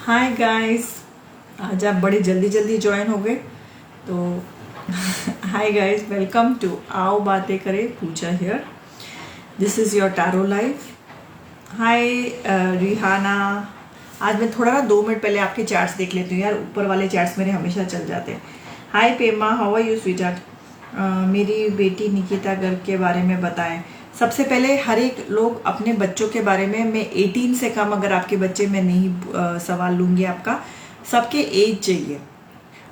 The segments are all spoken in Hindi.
Hi guys. आज आप बड़ी जल्दी जल्दी ज्वाइन हो गए तो हाय गाइस, वेलकम टू आओ बातें करें Pooja here. This is your tarot life. Hi Rihana. आज मैं थोड़ा ना 2 मिनट पहले आपके चार्ट्स देख लेती हूँ यार, ऊपर वाले चार्ट्स मेरे हमेशा चल जाते हैं। Hi Pema, how are you sweetheart. मेरी बेटी निकिता गर्ग के बारे में बताएं। सबसे पहले हर एक लोग अपने बच्चों के बारे में, मैं 18 से कम अगर आपके बच्चे, मैं नहीं सवाल लूँगी आपका। सबके एज चाहिए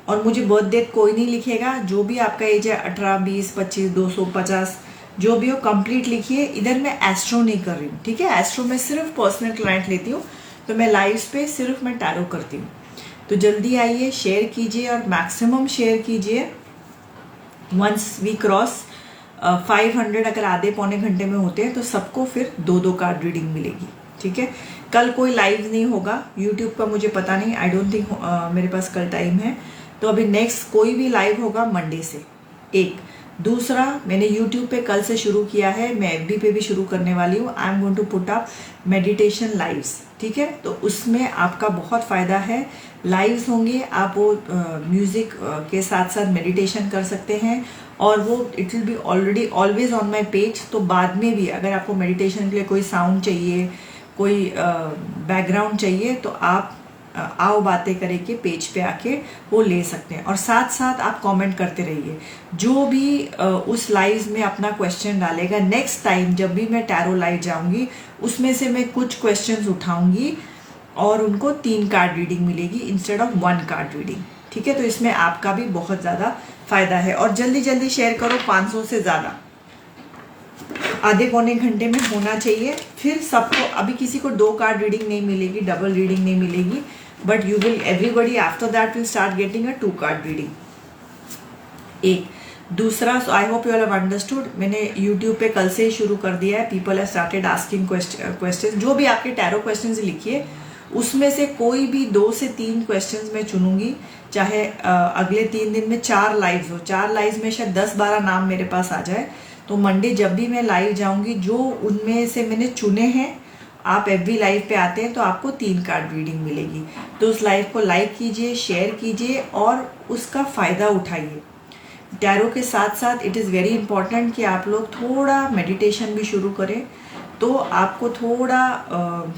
और मुझे बर्थ डेट कोई नहीं लिखेगा। जो भी आपका एज है 18, 20, 25, 250 जो भी हो कंप्लीट लिखिए। इधर मैं एस्ट्रो नहीं कर रही हूँ, ठीक है। एस्ट्रो में सिर्फ पर्सनल क्लाइंट लेती हूँ, तो मैं लाइव्स पे सिर्फ मैं टैरो करती हूँ। तो जल्दी आइए, शेयर कीजिए और मैक्सिमम शेयर कीजिए। वंस वी क्रॉस 500 अगर आधे पौने घंटे में होते हैं तो सबको फिर 2-2 कार्ड रीडिंग मिलेगी, ठीक है। कल कोई लाइव नहीं होगा यूट्यूब का, मुझे पता नहीं, आई डोंट थिंक मेरे पास कल टाइम है। तो अभी नेक्स्ट कोई भी लाइव होगा मंडे से। एक दूसरा, मैंने यूट्यूब पे कल से शुरू किया है, मैं एफबी पे भी शुरू करने वाली हूँ। I am going to put up meditation lives, ठीक है। तो उसमें आपका बहुत फायदा है। लाइव्स होंगे, आप वो म्यूजिक के साथ साथ मेडिटेशन कर सकते हैं और वो it will be already always on my page. तो बाद में भी अगर आपको मेडिटेशन के लिए कोई साउंड चाहिए, कोई बैकग्राउंड चाहिए, तो आप आओ बातें करें के पेज पे आके वो ले सकते हैं। और साथ साथ आप कमेंट करते रहिए। जो भी उस लाइव में अपना क्वेश्चन डालेगा, नेक्स्ट टाइम जब भी मैं टैरो लाइव जाऊंगी उसमें से मैं कुछ क्वेश्चंस उठाऊंगी और उनको 3 कार्ड रीडिंग मिलेगी इंस्टेड ऑफ 1 कार्ड रीडिंग, ठीक है। तो इसमें आपका भी बहुत ज़्यादा फायदा है। और जल्दी जल्दी शेयर करो, 500 से ज़्यादा आधे पौने घंटे में होना चाहिए। फिर सबको, अभी किसी को 2 कार्ड रीडिंग नहीं मिलेगी, डबल रीडिंग नहीं मिलेगी, but you will, everybody after that will start getting a 2 card reading. एक दूसरा, so I hope you all have understood. मैंने यूट्यूब पे कल से ही शुरू कर दिया है। People have started asking question. जो भी आपके टैरो क्वेश्चन लिखिए, उसमें से कोई भी 2 से 3 क्वेश्चंस मैं चुनूंगी। चाहे अगले 3 दिन में 4 लाइव्स हो, 4 लाइव्स में शायद 10-12 नाम मेरे पास आ जाए। तो मंडे जब भी मैं लाइव जाऊंगी, जो उनमें से मैंने चुने हैं, आप एफबी लाइव पे आते हैं तो आपको 3 कार्ड रीडिंग मिलेगी। तो उस लाइव को लाइक कीजिए, शेयर कीजिए और उसका फायदा उठाइए। टैरो के साथ साथ इट इज़ वेरी इंपॉर्टेंट कि आप लोग थोड़ा मेडिटेशन भी शुरू करें, तो आपको थोड़ा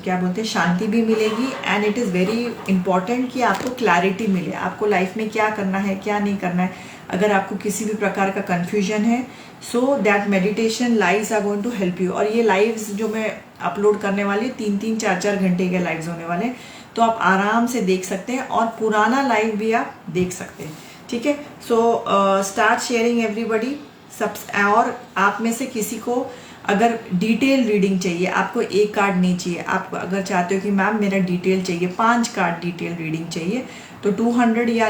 क्या बोलते हैं, शांति भी मिलेगी। And it is very important कि आपको क्लैरिटी मिले, आपको लाइफ में क्या करना है, क्या नहीं करना है। अगर आपको किसी भी प्रकार का कन्फ्यूजन है, so that meditation lives are going to help you. और ये लाइव्स जो मैं अपलोड करने वाली, 3-3, 4-4 घंटे के लाइव्स होने वाले, तो आप आराम से देख सकते हैं और पुराना लाइव भी आप देख सकते हैं, ठीक है। So start sharing everybody. सब, और आप में से किसी को अगर डिटेल रीडिंग चाहिए, आपको 1 कार्ड नहीं चाहिए, आप अगर चाहते हो कि मैम मेरा डिटेल चाहिए, 5 कार्ड डिटेल रीडिंग चाहिए, तो 200 या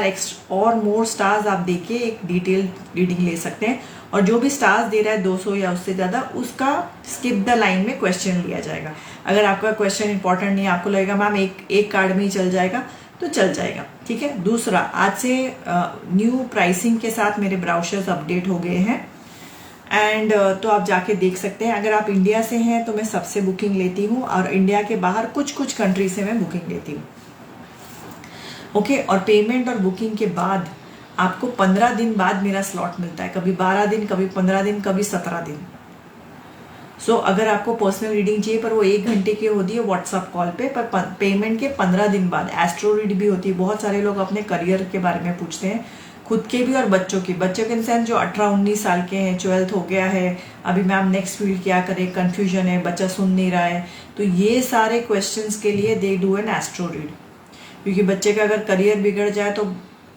और मोर स्टार्स आप देके एक डिटेल रीडिंग ले सकते हैं। और जो भी स्टार्स दे रहा है 200 या उससे ज़्यादा, उसका स्किप द लाइन में क्वेश्चन लिया जाएगा। अगर आपका क्वेश्चन इंपॉर्टेंट नहीं है, आपको लगेगा मैम एक कार्ड में ही चल जाएगा, तो चल जाएगा, ठीक है। दूसरा, आज से न्यू प्राइसिंग के साथ मेरे ब्राउचर्स अपडेट हो गए हैं एंड तो आप जाके देख सकते हैं। अगर आप इंडिया से हैं तो मैं सबसे बुकिंग लेती हूँ, और इंडिया के बाहर कुछ कंट्री से मैं बुकिंग लेती हूँ, ओके। और पेमेंट और बुकिंग के बाद आपको 15 दिन बाद मेरा स्लॉट मिलता है, कभी 12 दिन, कभी 15 दिन, कभी 17 दिन। सो अगर आपको पर्सनल रीडिंग चाहिए, पर वो 1 घंटे की होती है व्हाट्सअप कॉल पे, पर पेमेंट के 15 दिन बाद एस्ट्रो रीड भी होती है। बहुत सारे लोग अपने करियर के बारे में पूछते हैं, खुद के भी और बच्चों की। बच्चों के इंसान जो 18-19 साल के हैं, 12th हो गया है, अभी मैम नेक्स्ट फील्ड क्या करें, कंफ्यूजन है, बच्चा सुन नहीं रहा है, तो ये सारे क्वेश्चंस के लिए they do an astro read. क्योंकि बच्चे का अगर करियर बिगड़ जाए तो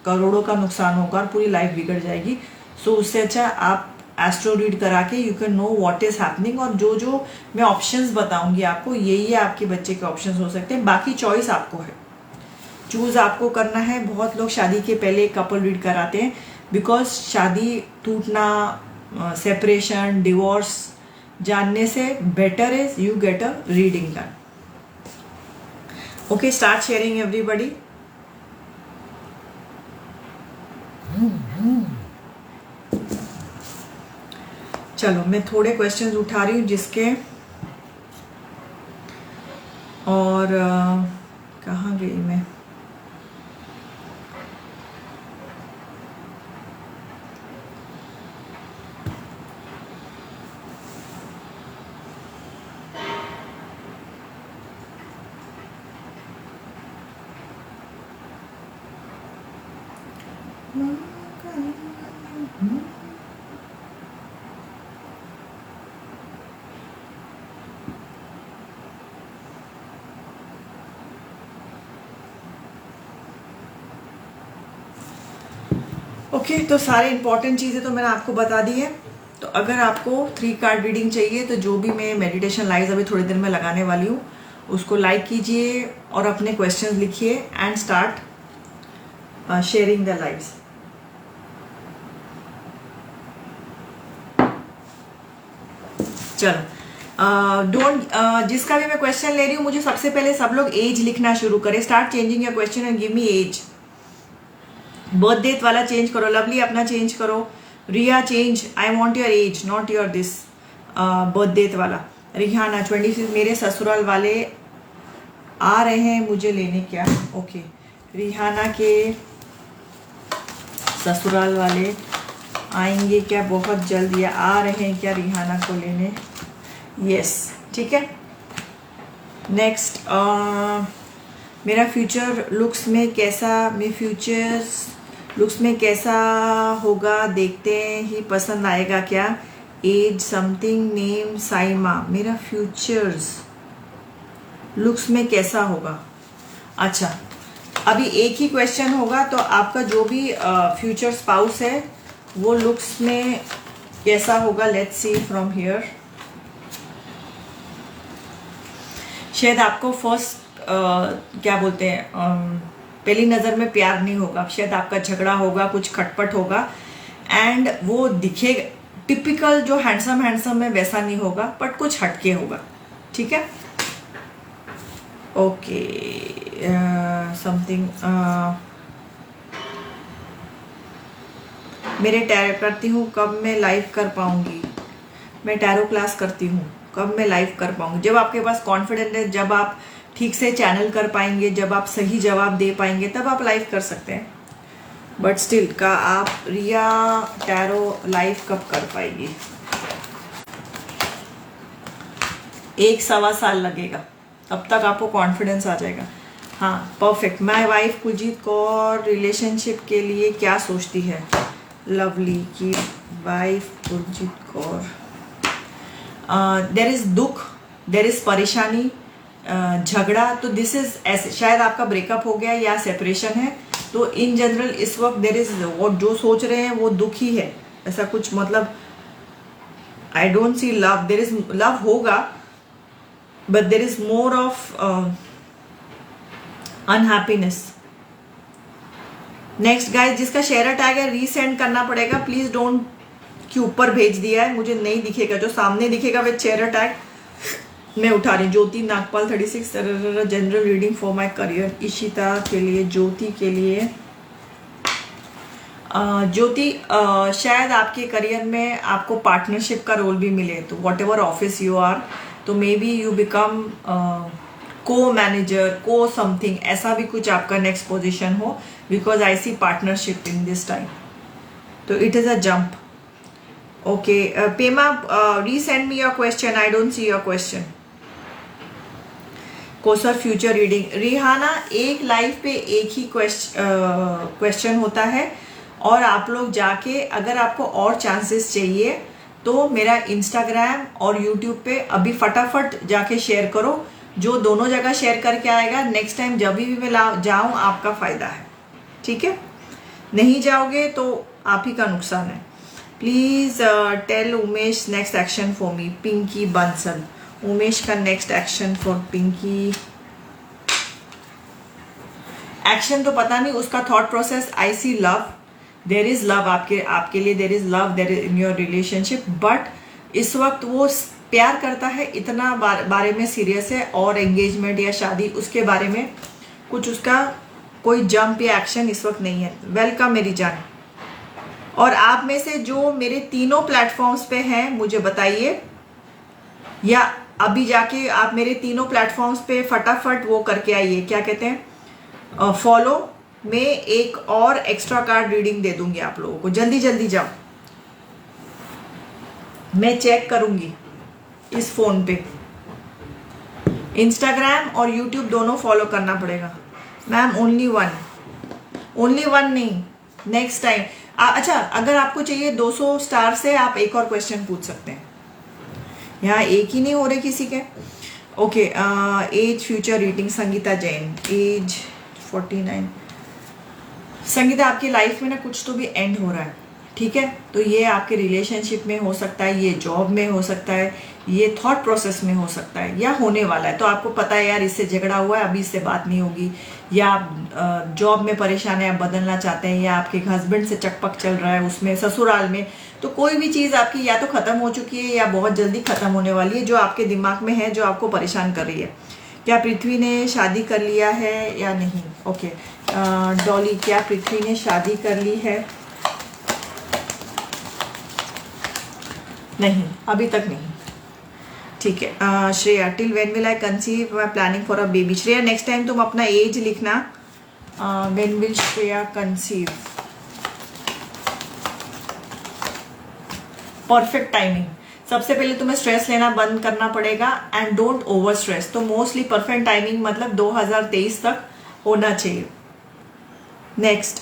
करोड़ों का नुकसान होगा और पूरी लाइफ बिगड़ जाएगी। सो उससे अच्छा आप एस्ट्रो रीड करा के you can know what is happening. और जो जो मैं ऑप्शंस बताऊंगी आपको, ये आपके बच्चे के ऑप्शंस हो सकते हैं। बाकी चॉइस आपको है, चूज आपको करना है। बहुत लोग शादी के पहले कपल रीड कराते हैं, बिकॉज शादी टूटना, सेपरेशन, डिवोर्स जानने से better is you get a reading done, okay. Start sharing everybody. चलो, मैं थोड़े क्वेश्चंस उठा रही हूँ जिसके, और कहाँ गई मैं, ओके तो सारे इंपॉर्टेंट चीज़ें तो मैंने आपको बता दी है। तो अगर आपको 3 कार्ड रीडिंग चाहिए तो जो भी मैं मेडिटेशन लाइव अभी थोड़ी देर में लगाने वाली हूँ उसको लाइक कीजिए और अपने क्वेश्चंस लिखिए and start sharing the lives. चलो डोंट जिसका भी मैं क्वेश्चन ले रही हूँ मुझे सबसे पहले सब लोग एज लिखना शुरू करें। Start changing your question and give me age. Birth date वाला चेंज करो, लवली अपना चेंज करो, Riya change, I want your age not your this birth date वाला। रिहाना 26 मेरे ससुराल वाले आ रहे हैं मुझे लेने क्या? ओके रिहाना के ससुराल वाले आएंगे क्या बहुत जल्द या आ रहे हैं क्या रिहाना को लेने? यस ठीक है। नेक्स्ट मेरा फ्यूचर लुक्स में कैसा, मैं फ्यूचर्स लुक्स में कैसा होगा देखते ही पसंद आएगा क्या? Age something name Saima. मेरा फ्यूचर्स लुक्स में कैसा होगा? अच्छा अभी एक ही क्वेश्चन होगा तो आपका जो भी फ्यूचर स्पाउस है वो लुक्स में कैसा होगा? Let's see from here. शायद आपको फर्स्ट क्या बोलते हैं पहली नज़र में प्यार नहीं होगा, शायद आपका झगड़ा होगा, कुछ खटपट होगा एंड वो दिखेगा टिपिकल जो हैंडसम है वैसा नहीं होगा बट कुछ हटके होगा। ठीक है ओके समथिंग मेरे टैरो करती हूँ कब मैं लाइव कर पाऊंगी? मैं टैरो क्लास करती हूँ कब मैं लाइव कर पाऊंगी? जब आपके पास कॉन्फिडेंस है, जब आप ठीक से चैनल कर पाएंगे, जब आप सही जवाब दे पाएंगे तब आप लाइव कर सकते हैं। बट स्टिल का आप रिया टैरो लाइव कब कर पाएगी? 1-1.25 साल लगेगा, तब तक आपको कॉन्फिडेंस आ जाएगा। हाँ perfect. My wife Kuljeet Kaur relationship के लिए क्या सोचती है? लवली की wife Kuljeet Kaur there is दुख, देर इज परेशानी, झगड़ा, तो दिस इज ऐसे शायद आपका ब्रेकअप हो गया या सेपरेशन है। तो इन जनरल इस वक्त देर इज वो जो सोच रहे हैं वो दुख ही है, ऐसा कुछ मतलब I don't see love. There is love होगा but there is more of unhappiness. Next guys जिसका शेयर टैग है रीसेंड करना पड़ेगा प्लीज डोंट कि ऊपर भेज दिया है मुझे नहीं दिखेगा, जो सामने दिखेगा विद शेयर टैग मैं उठा रही हूँ। Jyoti Nagpal 36 general reading for my career. Ishita के लिए, ज्योति के लिए, ज्योति शायद आपके करियर में आपको पार्टनरशिप का रोल भी मिले, तो whatever office you are, तो maybe you become co manager, co something, ऐसा भी कुछ आपका नेक्स्ट पोजिशन हो, because I see partnership in this time, तो it is a jump. Okay Pema resend me your question, I don't see your question. Kausar future reading, Rihana एक लाइफ पे एक ही क्वेश्चन होता है और आप लोग जाके अगर आपको और चांसेस चाहिए तो मेरा इंस्टाग्राम और यूट्यूब पे अभी फटाफट जाके शेयर करो। जो दोनों जगह शेयर करके आएगा नेक्स्ट टाइम जब भी मैं जाऊँ आपका फायदा है, ठीक है? नहीं जाओगे तो आप ही का नुकसान है। Please tell Umesh next action for me. Pinki Bansal, Umesh का next action for Pinki. Action तो पता नहीं, उसका thought process I see love, there is love आपके लिए, there is love there is in your relationship, but इस वक्त वो प्यार करता है, इतना बारे में सीरियस है, और एंगेजमेंट या शादी उसके बारे में कुछ उसका कोई जंप या एक्शन इस वक्त नहीं है। वेलकम मेरी जान। और आप में से जो मेरे तीनों प्लेटफॉर्म्स पे हैं मुझे बताइए, या अभी जाके आप मेरे तीनों प्लेटफॉर्म्स पे फटाफट वो करके आइए, क्या कहते हैं, फॉलो में एक और एक्स्ट्रा कार्ड रीडिंग दे दूंगी आप लोगों को। जल्दी जल्दी जाओ, मैं चेक करूंगी इस फोन पे। इंस्टाग्राम और यूट्यूब दोनों फॉलो करना पड़ेगा मैम। ओनली वन नहीं, नेक्स्ट टाइम अच्छा, अगर आपको चाहिए 200 स्टार से आप एक और क्वेश्चन पूछ सकते हैं। यहाँ एक ही नहीं हो रहे किसी के। Okay, age future reading Sangeeta Jain, age 49। Sangeeta, आपकी लाइफ में ना कुछ तो भी एंड हो रहा है, ठीक है? तो ये आपके रिलेशनशिप में हो सकता है, ये जॉब में हो सकता है, ये थॉट प्रोसेस में हो सकता है, या होने वाला है। तो आपको पता है यार इससे झगड़ा हुआ है, अभी इससे बात नहीं होगी, या आप जॉब में परेशान है, आप बदलना चाहते हैं, या आपके हस्बैंड से चकपक चल रहा है उसमें, ससुराल में। तो कोई भी चीज़ आपकी या तो ख़त्म हो चुकी है या बहुत जल्दी ख़त्म होने वाली है, जो आपके दिमाग में है, जो आपको परेशान कर रही है। क्या पृथ्वी ने शादी कर लिया है या नहीं? ओके, डॉली, क्या पृथ्वी ने शादी कर ली है? नहीं, अभी तक नहीं। ठीक है। Shreya, till when will I conceive, I planning for a baby. Shreya, next time तुम अपना एज लिखना। When will Shreya conceive? Perfect timing. सबसे पहले तुम्हें स्ट्रेस लेना बंद करना पड़ेगा एंड डोंट ओवर स्ट्रेस। तो मोस्टली परफेक्ट टाइमिंग मतलब 2023 तक होना चाहिए। नेक्स्ट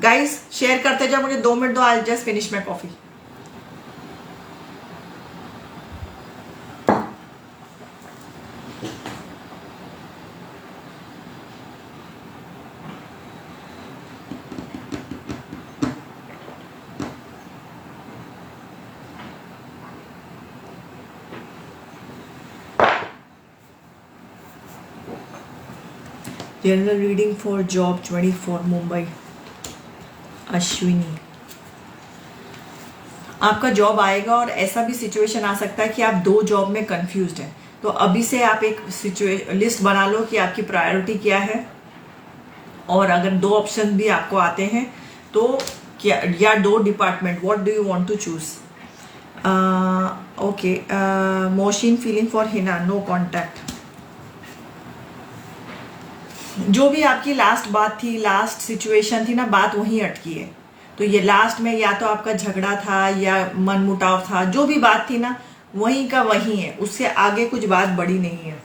गाइस, शेयर करते जाओ, मुझे 2 मिनट दो, I just finish my coffee. General reading for job 24 Mumbai. Ashwini, आपका जॉब आएगा और ऐसा भी सिचुएशन आ सकता है कि आप 2 जॉब में कंफ्यूज्ड हैं। तो अभी से आप एक लिस्ट बना लो कि आपकी प्रायोरिटी क्या है, और अगर 2 ऑप्शन भी आपको आते हैं तो क्या, या 2 department, what do you want to choose? Okay, motion feeling for Hina, no contact. जो भी आपकी लास्ट बात थी, लास्ट सिचुएशन थी ना, बात वहीं अटकी है। तो ये लास्ट में या तो आपका झगड़ा था या मनमुटाव था, जो भी बात थी ना वहीं का वहीं है, उससे आगे कुछ बात बड़ी नहीं है।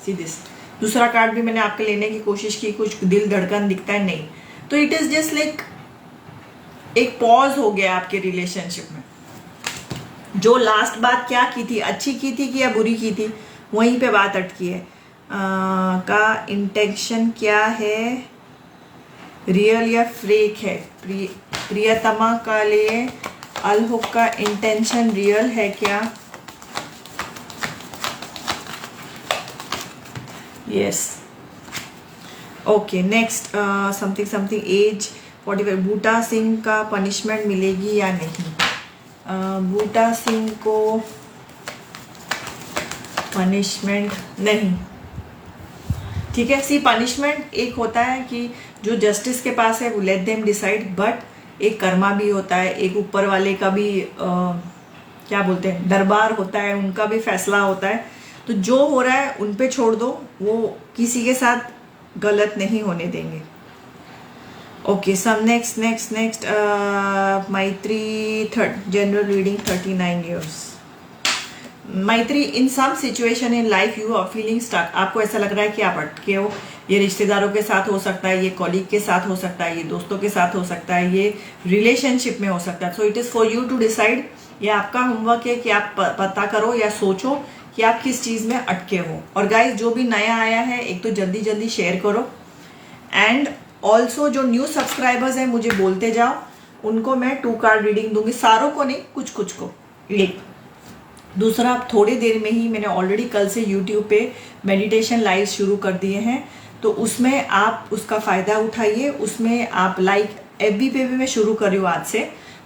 सीधे दूसरा कार्ड भी मैंने आपके लेने की कोशिश की, कुछ दिल धड़कन दिखता है नहीं। तो इट इज जस्ट लाइक एक पॉज हो गया आपके रिलेशनशिप में। जो लास्ट बात क्या की थी, अच्छी की थी कि या बुरी की थी, वहीं पे बात अटकी है। का इंटेंशन क्या है, रियल या फेक है? प्रियतमा का लिए अलहुक का इंटेंशन रियल है क्या? Yes. Okay, next something something, age 45। Boota Singh का पनिशमेंट मिलेगी या नहीं? बूटा सिंह को पनिशमेंट नहीं, ठीक है। सी, पनिशमेंट एक होता है कि जो जस्टिस के पास है वो लेट देम डिसाइड, बट एक कर्मा भी होता है, एक ऊपर वाले का भी क्या बोलते हैं, दरबार होता है, उनका भी फैसला होता है। तो जो हो रहा है उन पे छोड़ दो, वो किसी के साथ गलत नहीं होने देंगे। Okay, some next next next Maitri, third general reading 39 years. Maitri, in some situation in life you are feeling stuck. आपको ऐसा लग रहा है कि आप अटके हो। ये रिश्तेदारों के साथ हो सकता है, ये कॉलीग के साथ हो सकता है, ये दोस्तों के साथ हो सकता है, ये रिलेशनशिप में हो सकता है। So it is for you to decide. ये आपका होमवर्क है कि आप पता करो या सोचो कि आप किस चीज में अटके हो। और गाइस, जो भी नया आया है, एक तो जल्दी जल्दी शेयर करो, एंड ऑल्सो जो न्यू सब्सक्राइबर्स हैं मुझे बोलते जाओ, उनको मैं 2 कार्ड रीडिंग दूंगी, सारों को नहीं, कुछ कुछ को एक। दूसरा, आप थोड़ी देर में ही, मैंने ऑलरेडी कल से यूट्यूब पे मेडिटेशन लाइव शुरू कर दिए हैं, तो उसमें आप उसका फ़ायदा उठाइए। उसमें आप लाइक एफबी पे भी मैं शुरू कर रही हूँ आज से,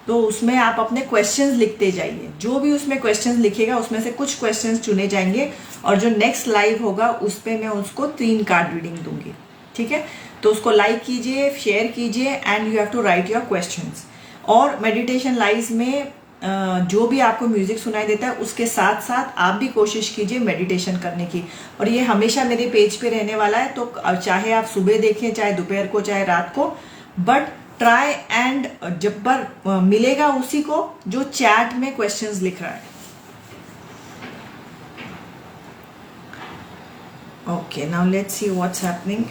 तो उसमें आप अपने क्वेश्चंस लिखते जाइए। जो भी उसमें क्वेश्चंस लिखेगा उसमें से कुछ क्वेश्चंस चुने जाएंगे, और जो नेक्स्ट लाइव होगा उस पर मैं उसको 3 कार्ड रीडिंग दूंगी, ठीक है। तो उसको लाइक कीजिए, शेयर कीजिए, and you have to write your questions. और मेडिटेशन लाइव में जो भी आपको म्यूजिक सुनाई देता है उसके साथ साथ आप भी कोशिश कीजिए मेडिटेशन करने की। और ये हमेशा मेरे पेज पे रहने वाला है, तो चाहे आप सुबह देखें, चाहे दोपहर को, चाहे रात को, बट ट्राई एंड जब पर मिलेगा उसी को जो चैट में क्वेश्चंस लिख रहा है। Okay, now let's see what's happening.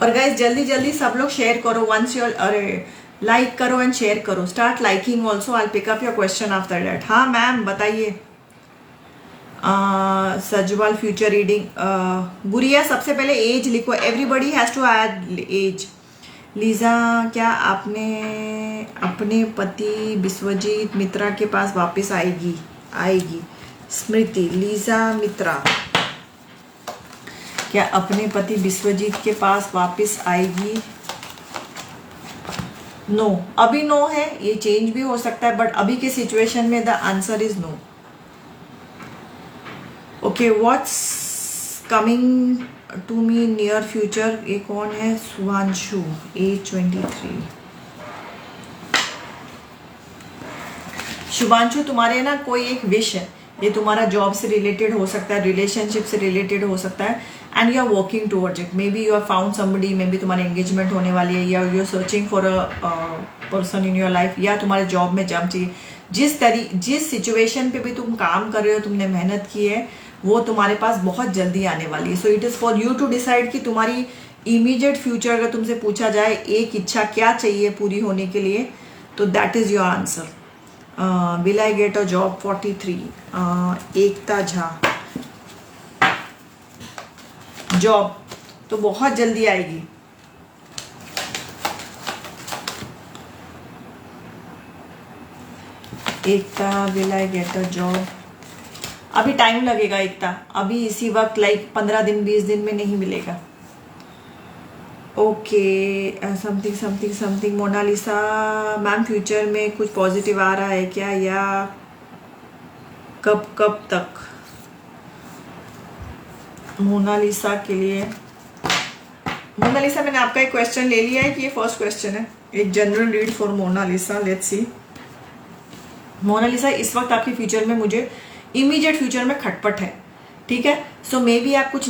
और गाइज जल्दी जल्दी सब लोग शेयर करो, वंस योर, अरे लाइक करो एंड शेयर करो, start liking also, I pick up your question after that. हाँ मैम बताइए। Sajwal future reading. गुड़िया सबसे पहले एज लिखो, everybody has to add age. Lisa क्या आपने अपने पति विश्वजीत मित्रा के पास वापस आएगी? स्मृति लीजा मित्रा क्या अपने पति विश्वजीत के पास वापस आएगी? नो, अभी नो है, ये चेंज भी हो सकता है, बट अभी के सिचुएशन में the answer is no. Okay, what's coming to me near future? ये कौन है? शुभांशु, एज 23। शुभांशु तुम्हारे ना कोई एक विश है, ये तुम्हारा जॉब से रिलेटेड हो सकता है, रिलेशनशिप से रिलेटेड हो सकता है, and you are working towards it. Maybe you are found somebody, maybe तुम्हारी एंगेजमेंट होने वाली है, या you are searching for a person in your life, या तुम्हारे जॉब में जंप चाहिए। जिस सिचुएशन पे भी तुम काम कर रहे हो, तुमने मेहनत की है, वो तुम्हारे पास बहुत जल्दी आने वाली है। So it is for you to decide कि तुम्हारी इमीडिएट फ्यूचर, अगर तुमसे पूछा जाए एक इच्छा क्या चाहिए पूरी होने के लिए, तो that is your answer. Will I get a job? 43। Ekta Jha, job तो बहुत जल्दी आएगी। Ekta, will I get a job? अभी टाइम लगेगा एकता, अभी इसी वक्त लाइक 15 दिन 20 दिन में नहीं मिलेगा। Okay, something something something. Monalisa ma'am future में कुछ पॉजिटिव आ रहा है क्या, या कब तक? मोनालिसा के लिए, मोनालिसा मैंने आपका एक क्वेश्चन ले लिया है कि ये फर्स्ट क्वेश्चन है, एक general read for Monalisa. Let's see. Monalisa, इस वक्त आपके फ्यूचर में, मुझे इमीडिएट फ्यूचर में खटपट है, ठीक है। सो मे बी आप कुछ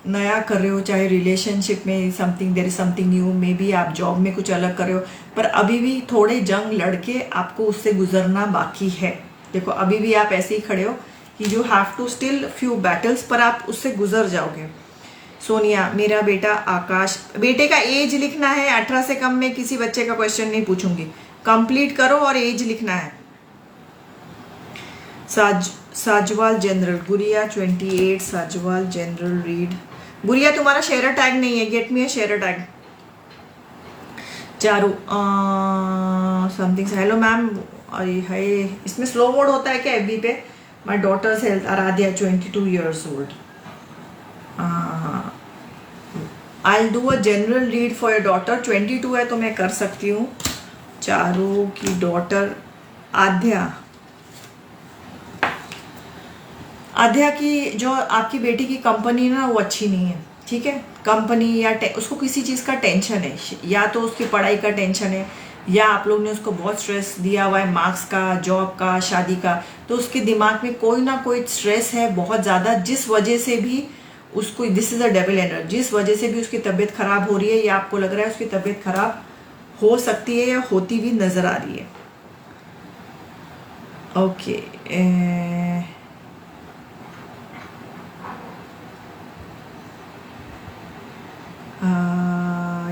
नया कर रहे हो, चाहे रिलेशनशिप में something, there is something new, maybe आप जॉब में कुछ अलग कर रहे हो, पर अभी भी थोड़े जंग लड़के आपको उससे गुजरना बाकी है। देखो अभी भी आप ऐसे ही खड़े हो कि you have to still few battles, पर आप उससे गुजर जाओगे। सोनिया, मेरा बेटा आकाश, बेटे का एज लिखना है, 18 से कम में किसी बच्चे का क्वेश्चन नहीं पूछूंगी, कंप्लीट करो और एज लिखना है। साजवाल जनरल, गुड़िया 28, साजवाल जनरल रीड। गुड़िया तुम्हारा शेयर टैग नहीं है, गेट मी अ share tag. Charu something, hello ma'am. अरे है, इसमें स्लो मोड होता है क्या एफबी पे? My daughter's health, Aaradhya 22 years old। I do a general read for your daughter. 22 है तो मैं कर सकती हूँ। चारू की डॉटर आध्या की, जो आपकी बेटी की कंपनी ना, वो अच्छी नहीं है, ठीक है। कंपनी या उसको किसी चीज़ का टेंशन है, या तो उसकी पढ़ाई का टेंशन है, या आप लोग ने उसको बहुत स्ट्रेस दिया हुआ है, मार्क्स का, जॉब का, शादी का, तो उसके दिमाग में कोई ना कोई स्ट्रेस है बहुत ज़्यादा, जिस वजह से भी उसको, this is a devil energy, जिस वजह से भी उसकी तबीयत खराब हो रही है, या आपको लग रहा है उसकी तबीयत खराब हो सकती है या होती भी नजर आ रही है। ओके,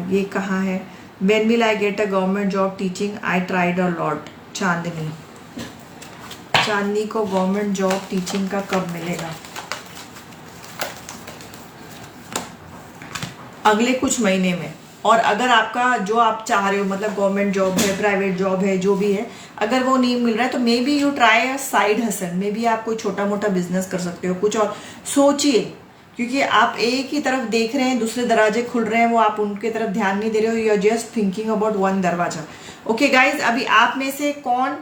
ये कहाँ है? When will I get a government job teaching? I tried a lot। चांदनी को गवर्नमेंट जॉब टीचिंग का कब मिलेगा? अगले कुछ महीने में। और अगर आपका जो आप चाह रहे हो, मतलब गवर्नमेंट जॉब है, प्राइवेट जॉब है, जो भी है, अगर वो नहीं मिल रहा है तो maybe you try a side hustle, may be आप कोई छोटा मोटा बिजनेस कर सकते हो, कुछ और सोचिए, क्योंकि आप एक ही तरफ देख रहे हैं, दूसरे दरवाजे खुल रहे हैं, वो आप उनके तरफ ध्यान नहीं दे रहे हो, you are just thinking about one दरवाजा। ओके गाइज, अभी आप में से कौन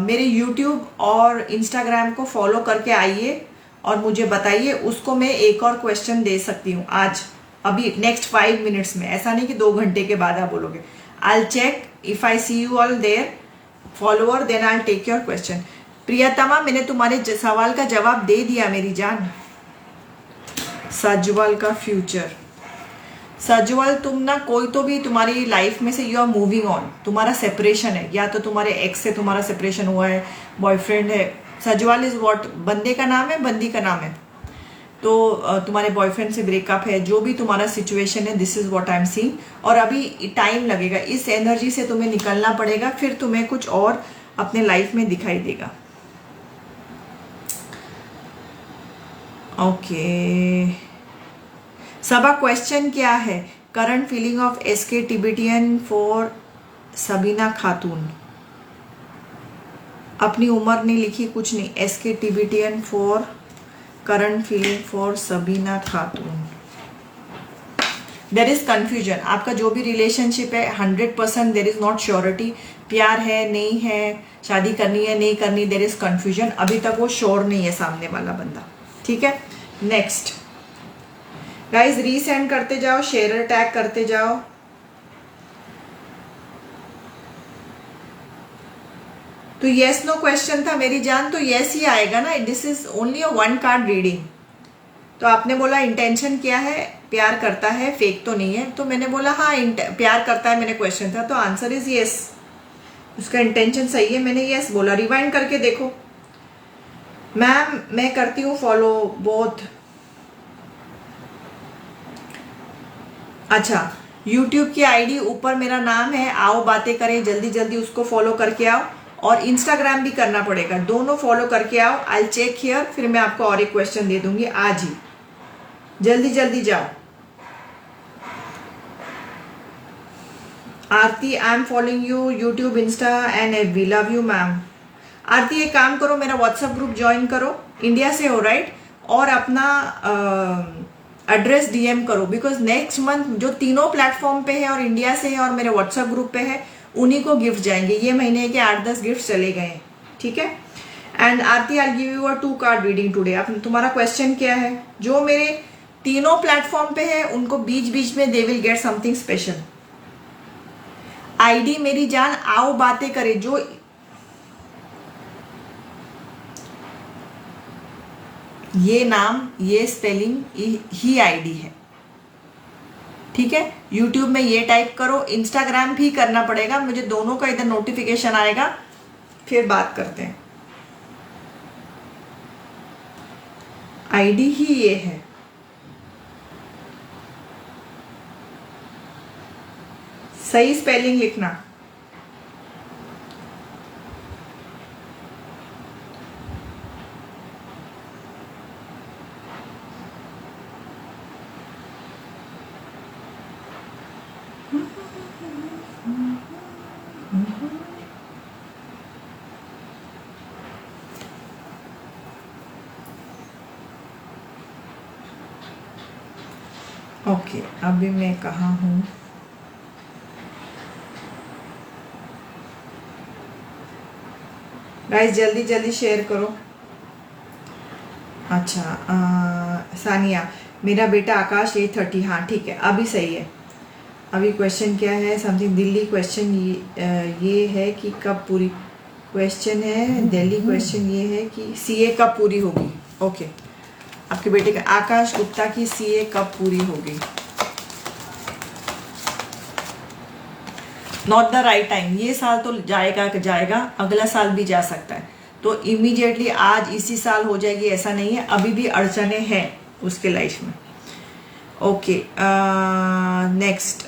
मेरे यूट्यूब और इंस्टाग्राम को फॉलो करके आइए और मुझे बताइए, उसको मैं एक और क्वेश्चन दे सकती हूँ आज, अभी नेक्स्ट 5 मिनट्स में, ऐसा नहीं कि 2 घंटे के बाद आप बोलोगे। I check if I see you all their follower, then I take your question. Priyatama, मैंने तुम्हारे सवाल का जवाब दे दिया मेरी जान। सजवाल का फ्यूचर, सजवाल तुम ना, कोई तो भी तुम्हारी लाइफ में से यू आर मूविंग ऑन, तुम्हारा सेपरेशन है, या तो तुम्हारे एक्स से तुम्हारा सेपरेशन हुआ है, बॉयफ्रेंड है। Sajwal is what? बंदे का नाम है, बंदी का नाम है? तो तुम्हारे बॉयफ्रेंड से ब्रेकअप है, जो भी तुम्हारा सिचुएशन है, this is what I am seeing. और अभी टाइम लगेगा, इस एनर्जी से तुम्हें निकलना पड़ेगा, फिर तुम्हें कुछ और अपने लाइफ में दिखाई देगा। ओके, सबा क्वेश्चन क्या है? Current feeling of ask Tibetan for Sabina Khatun. अपनी उम्र नहीं लिखी, कुछ नहीं। Ask Tibetan for current feeling for Sabina Khatun. There is confusion. आपका जो भी रिलेशनशिप है 100% देर इज नॉट श्योरिटी। प्यार है, नहीं है, शादी करनी है, नहीं करनी, देर इज कंफ्यूजन। अभी तक वो श्योर नहीं है सामने वाला बंदा। ठीक है, नेक्स्ट गाइज, रीसेंड करते जाओ, शेयर टैग करते जाओ। तो येस नो क्वेश्चन था मेरी जान, तो येस ही आएगा ना। This is only a 1 card reading. तो आपने बोला इंटेंशन क्या है? प्यार करता है, फेक तो नहीं है। तो मैंने बोला हाँ प्यार करता है, मैंने क्वेश्चन था, तो आंसर इज येस। उसका इंटेंशन सही है, मैंने येस बोला। रिवाइंड करके देखो। मैम मैं करती हूँ फॉलो बोथ। अच्छा, यूट्यूब की आईडी ऊपर मेरा नाम है, आओ बातें करें, जल्दी जल्दी उसको फॉलो करके आओ। और इंस्टाग्राम भी करना पड़ेगा, दोनों फॉलो करके आओ। आई चेक हियर, फिर मैं आपको और एक क्वेश्चन दे दूंगी आज ही। जल्दी जल्दी जाओ। Aarti, I am following you YouTube, Insta and FB. Love you ma'am. Aarti एक काम करो, मेरा व्हाट्सएप ग्रुप ज्वाइन करो। इंडिया से हो राइट? और अपना एड्रेस डीएम करो, बिकॉज नेक्स्ट मंथ जो तीनों प्लेटफॉर्म पे है और इंडिया से है और मेरे व्हाट्सएप ग्रुप पे है, उन्हीं को गिफ्ट जाएंगे। ये महीने के 8-10 गिफ्ट चले गए हैं। ठीक है। And Aarti, I give you a 2 card reading today. अब तुम्हारा क्वेश्चन क्या है? जो मेरे तीनों प्लेटफॉर्म पे है उनको बीच बीच में they will get something special. ID मेरी जान, आओ बातें करें। जो ये नाम, ये स्पेलिंग ही आईडी है। ठीक है, यूट्यूब में ये टाइप करो, इंस्टाग्राम भी करना पड़ेगा मुझे। दोनों का इधर नोटिफिकेशन आएगा, फिर बात करते हैं। आईडी ही ये है। सही स्पेलिंग लिखना। ओके, अभी मैं कहाँ हूँ? गाइस जल्दी जल्दी शेयर करो। अच्छा, सानिया, मेरा बेटा आकाश 8:30। हाँ ठीक है, अभी सही है। अभी क्वेश्चन क्या है? समथिंग दिल्ली क्वेश्चन ये है कि कब पूरी। क्वेश्चन है दिल्ली क्वेश्चन ये है कि सीए कब पूरी होगी। ओके, आपके बेटे का आकाश गुप्ता की सीए कब पूरी होगी? Not the right time. ये साल तो जाएगा, अगला साल भी जा सकता है। तो इमीडिएटली आज इसी साल हो जाएगी ऐसा नहीं है, अभी भी अड़चने हैं उसके लाइफ में। ओके, नेक्स्ट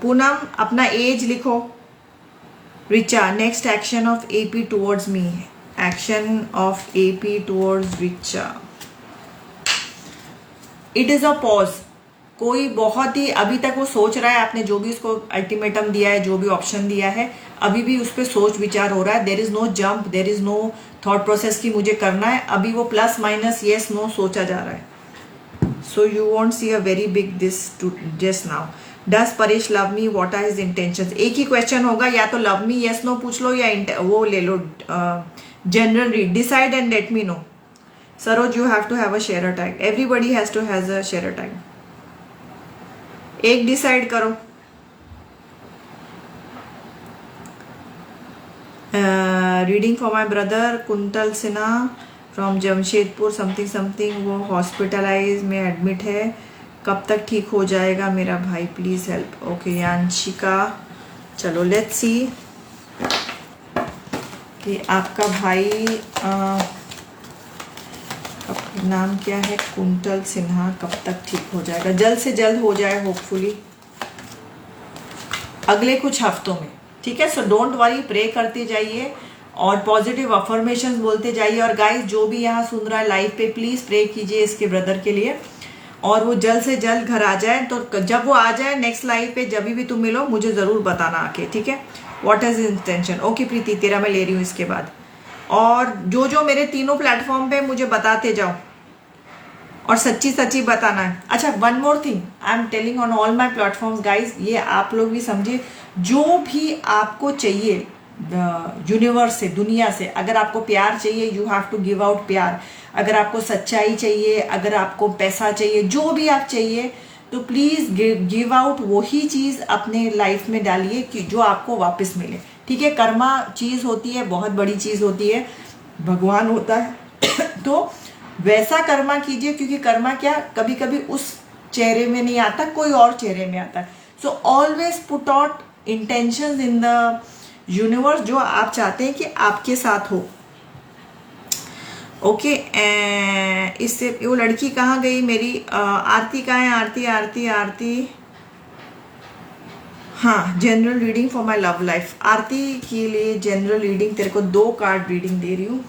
पूनम, अपना एज लिखो। Richa, next action of AP towards me. Action of AP towards Richa, it is a pause. कोई बहुत ही अभी तक वो सोच रहा है, आपने जो भी उसको अल्टीमेटम दिया है, जो भी ऑप्शन दिया है, अभी भी उस पर सोच विचार हो रहा है। There is no jump, there is no thought process की मुझे करना है। अभी वो प्लस माइनस येस नो सोचा जा रहा है। So you want see a very big this to just now. Does Paresh love me, what are his intentions? एक ही क्वेश्चन होगा, या तो लव मी येस नो पूछ लो, या वो ले लो general read. Decide and let me know. Saroj, you have to have a sharer tag. Everybody has to has a sharer tag. एक डिसाइड करो। Reading for my brother quintal Sinha from Jamshedpur something. वो हॉस्पिटलाइज में एडमिट है, कब तक ठीक हो जाएगा मेरा भाई? Please help. ओके, यांशिका, चलो लेट्स सी कि आपका भाई नाम क्या है? कुंतल सिन्हा। कब तक ठीक हो जाएगा? जल्द से जल्द हो जाए होपफुली, अगले कुछ हफ्तों में, ठीक है। सो डोंट वरी, प्रे करते जाइए और पॉजिटिव अफर्मेशंस बोलते जाइए। और गाइस जो भी यहाँ सुन रहा है लाइव पे, प्लीज प्रे कीजिए इसके ब्रदर के लिए, और वो जल्द से जल्द घर आ जाए। तो जब वो आ जाए नेक्स्ट लाइव पे, जब भी तुम मिलो मुझे जरूर बताना आके, ठीक है। What is intention? ओके प्रीति, तेरा मैं ले रही हूँ इसके बाद। और जो जो मेरे तीनों प्लेटफॉर्म पे मुझे बताते जाओ, और सच्ची सच्ची बताना है। अच्छा, one more thing I am telling on all my platforms guys, ये आप लोग भी समझिए, जो भी आपको चाहिए यूनिवर्स से, दुनिया से, अगर आपको प्यार चाहिए you have to give out प्यार, अगर आपको सच्चाई चाहिए, अगर आपको पैसा चाहिए, जो भी आप चाहिए, तो प्लीज गिव आउट वही चीज अपने लाइफ में डालिए कि जो आपको वापस मिले, ठीक है। कर्मा चीज होती है, बहुत बड़ी चीज होती है, भगवान होता है तो वैसा कर्मा कीजिए, क्योंकि कर्मा क्या कभी कभी उस चेहरे में नहीं आता, कोई और चेहरे में आता है। So always put out intentions in the universe, जो आप चाहते हैं कि आपके साथ हो। ओके, इससे वो लड़की कहाँ गई मेरी? आरती कहाँ है? आरती आरती आरती, हाँ, general reading for my love life. Aarti के लिए जनरल रीडिंग, तेरे को 2 कार्ड रीडिंग दे रही हूँ।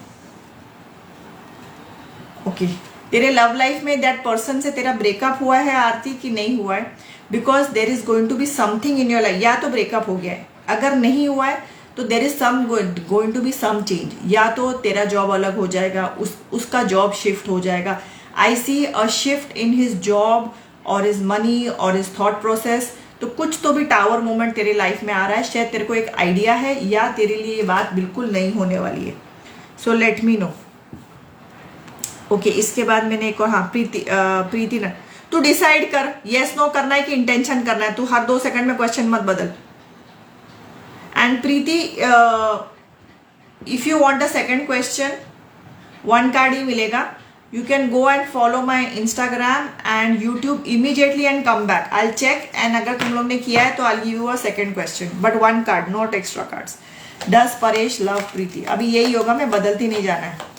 ओके, तेरे लव लाइफ में दैट पर्सन से तेरा ब्रेकअप हुआ है आरती कि नहीं हुआ है? Because there is going to be something in your life. या तो ब्रेकअप हो गया है, अगर नहीं हुआ है तो there is some going to be some change. या तो तेरा जॉब अलग हो जाएगा, उसका जॉब शिफ्ट हो जाएगा। I see a shift in his job और हिज मनी और हिज थॉट प्रोसेस। तो कुछ तो भी टावर मोमेंट तेरे लाइफ में आ रहा है, शायद तेरे को एक आइडिया है, या तेरे लिए ये बात बिल्कुल नहीं होने वाली है। So let me no. Okay, इसके बाद मैंने एक और, हाँ, प्रीति ना, तू डिसाइड कर यस नो करना है कि इंटेंशन करना है। तू हर 2 सेकंड में क्वेश्चन मत बदल। And Preeti, if you want a second question, 1 card ही मिलेगा। You can go and follow my Instagram and YouTube immediately and come back, I check, and अगर तुम लोग ने किया है तो I give you a second question, but 1 card, not extra cards. Does Paresh love Preeti, अभी यही होगा, मैं बदलती नहीं जाना है।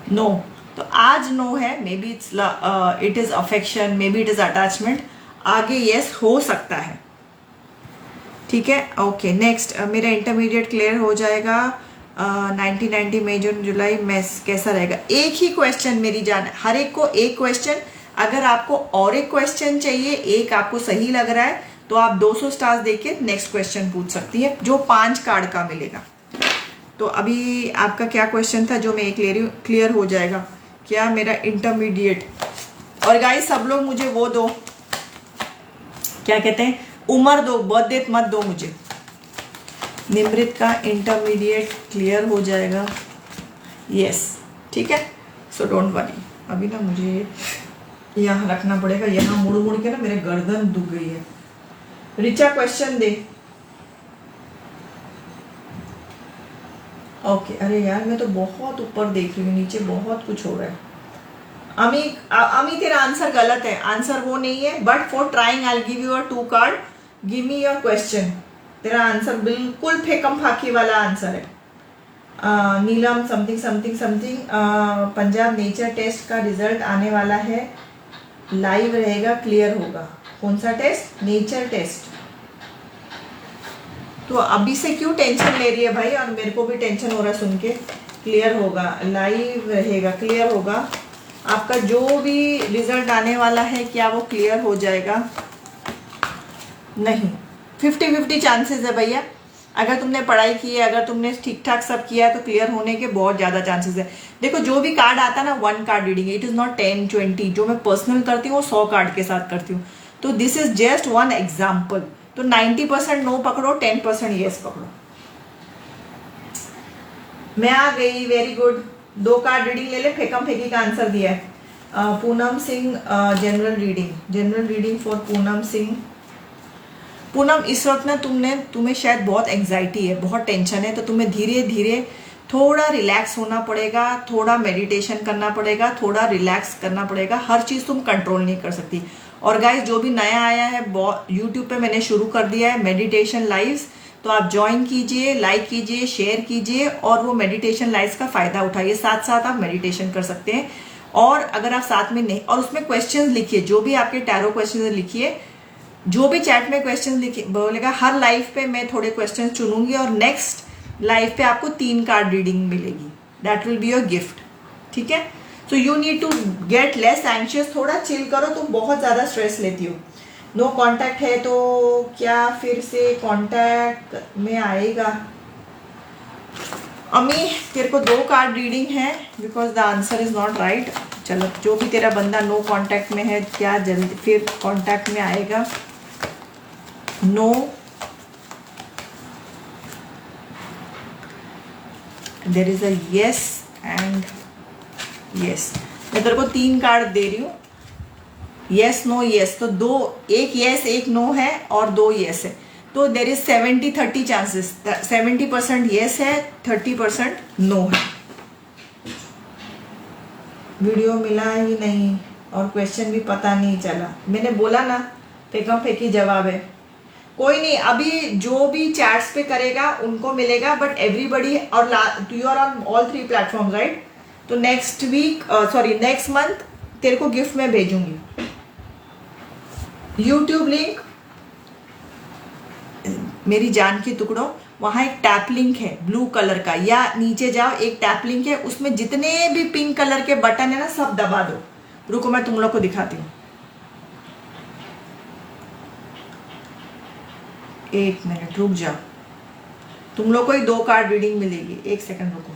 नो, तो आज नो है, may be it is affection, may be it is attachment, आगे यस हो सकता है, ठीक है। ओके, नेक्स्ट, मेरा इंटरमीडिएट क्लियर हो जाएगा 1990 मई जून जुलाई में, कैसा रहेगा? एक ही क्वेश्चन मेरी जान, हर एक को एक क्वेश्चन। अगर आपको और एक क्वेश्चन चाहिए, एक आपको सही लग रहा है, तो आप 200 स्टार्स देके नेक्स्ट क्वेश्चन पूछ सकती है, जो 5 कार्ड का मिलेगा। तो अभी आपका क्या क्वेश्चन था जो मैं एक ले रही हूँ? क्लियर हो जाएगा क्या मेरा इंटरमीडिएट? और गाइस सब लोग मुझे वो दो, क्या कहते हैं, उम्र दो, बर्थ डेट मत दो मुझे। निमृत का इंटरमीडिएट क्लियर हो जाएगा, यस, ठीक है। सो डोंट वरी, अभी ना मुझे यहाँ रखना पड़ेगा, यहाँ मुड़ मुड़ के ना मेरे गर्दन दुख गई है। रिचा क्वेश्चन दे। ओके, अरे यार मैं तो बहुत ऊपर देख रही हूँ, नीचे बहुत कुछ हो रहा है। अमी तेरा आंसर गलत है, आंसर वो नहीं है, but for trying I give you a 2 card, give me your question. तेरा आंसर बिल्कुल फेकम फाकी वाला आंसर है। Neelam something something something, Punjab nature test का रिजल्ट आने वाला है, लाइव रहेगा, क्लियर होगा। कौन सा टेस्ट? Nature test. तो अभी से क्यों टेंशन ले रही है भाई? और मेरे को भी टेंशन हो रहा है सुन के। क्लियर होगा, लाइव रहेगा, क्लियर होगा। आपका जो भी रिजल्ट आने वाला है, क्या वो क्लियर हो जाएगा? नहीं, 50-50 चांसेस है भैया। अगर तुमने पढ़ाई की है, अगर तुमने ठीक ठाक सब किया है, तो क्लियर होने के बहुत ज्यादा चांसेस है। देखो जो भी कार्ड आता है ना, 1 card reading, it is not 10-20। जो मैं पर्सनल करती हूँ वो 100 कार्ड के साथ करती हूँ। तो दिस इज जस्ट 1 एग्जाम्पल। तो 90% नो पकड़ो, 10% यस पकड़ो। मैं आ गई, वेरी गुड। 2 कार्ड रीडिंग ले ले, फेकम फेंकी का आंसर दिया है। Poonam Singh, general reading for Poonam Singh. Poonam, इस वक्त ना तुम्हें शायद बहुत एंजाइटी है, बहुत टेंशन है, तो तुम्हें धीरे धीरे थोड़ा रिलैक्स होना पड़ेगा, थोड़ा मेडिटेशन करना पड़ेगा, थोड़ा रिलैक्स करना पड़ेगा। हर चीज तुम कंट्रोल नहीं कर सकती। और गाइस जो भी नया आया है, यूट्यूब पे मैंने शुरू कर दिया है मेडिटेशन लाइव्स, तो आप ज्वाइन कीजिए, लाइक कीजिए, शेयर कीजिए और वो मेडिटेशन लाइव्स का फायदा उठाइए। साथ साथ आप मेडिटेशन कर सकते हैं। और अगर आप साथ में नहीं, और उसमें क्वेश्चंस लिखिए, जो भी आपके टैरो क्वेश्चंस लिखिए, जो भी चैट में क्वेश्चन बोलेगा, हर लाइव पे मैं थोड़े क्वेश्चन चुनूंगी और नेक्स्ट लाइव पे आपको 3 कार्ड रीडिंग मिलेगी। That will be your gift, ठीक है। So you need to get less anxious, थोड़ा चिल करो, तुम बहुत ज्यादा स्ट्रेस लेती हो। नो कांटेक्ट है तो क्या फिर से कांटेक्ट में आएगा? अम्मी तेरे को 2 कार्ड रीडिंग है because the answer is not right. चलो, जो भी तेरा बंदा नो कांटेक्ट में है, क्या जल्दी फिर कांटेक्ट में आएगा? No, there is a yes and yes. मैं तेरे को 3 कार्ड दे रही हूँ, यस नो यस। तो 2, एक यस एक नो है और 2 यस है, तो देर इज 70-30 चांसेस। 70% यस है, 30% नो है। वीडियो मिला ही नहीं और क्वेश्चन भी पता नहीं चला। मैंने बोला ना, फेंका फेंकी जवाब है। कोई नहीं, अभी जो भी चैट्स पे करेगा उनको मिलेगा, बट एवरीबडी, और you are on all 3 platform right? तो नेक्स्ट वीक, नेक्स्ट मंथ तेरे को गिफ्ट में भेजूंगी। यूट्यूब लिंक, मेरी जान के टुकड़ों, वहां एक टैप लिंक है ब्लू कलर का, या नीचे जाओ, एक टैप लिंक है, उसमें जितने भी पिंक कलर के बटन है ना, सब दबा दो। रुको मैं तुम लोग को दिखाती हूँ, 1 मिनट रुक जाओ। तुम लोग को ही 2 कार्ड रीडिंग मिलेगी, 1 सेकंड रुको।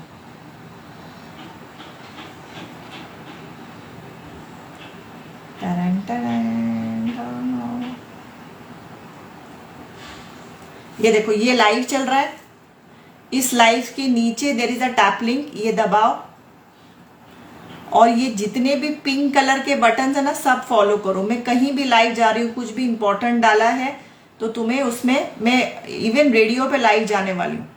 ये देखो, ये लाइव चल रहा है, इस लाइव के नीचे there is a tap link, ये दबाओ और ये जितने भी पिंक कलर के बटन है ना, सब फॉलो करो। मैं कहीं भी लाइव जा रही हूँ, कुछ भी इंपॉर्टेंट डाला है तो तुम्हें उसमें, मैं इवन रेडियो पे लाइव जाने वाली हूँ,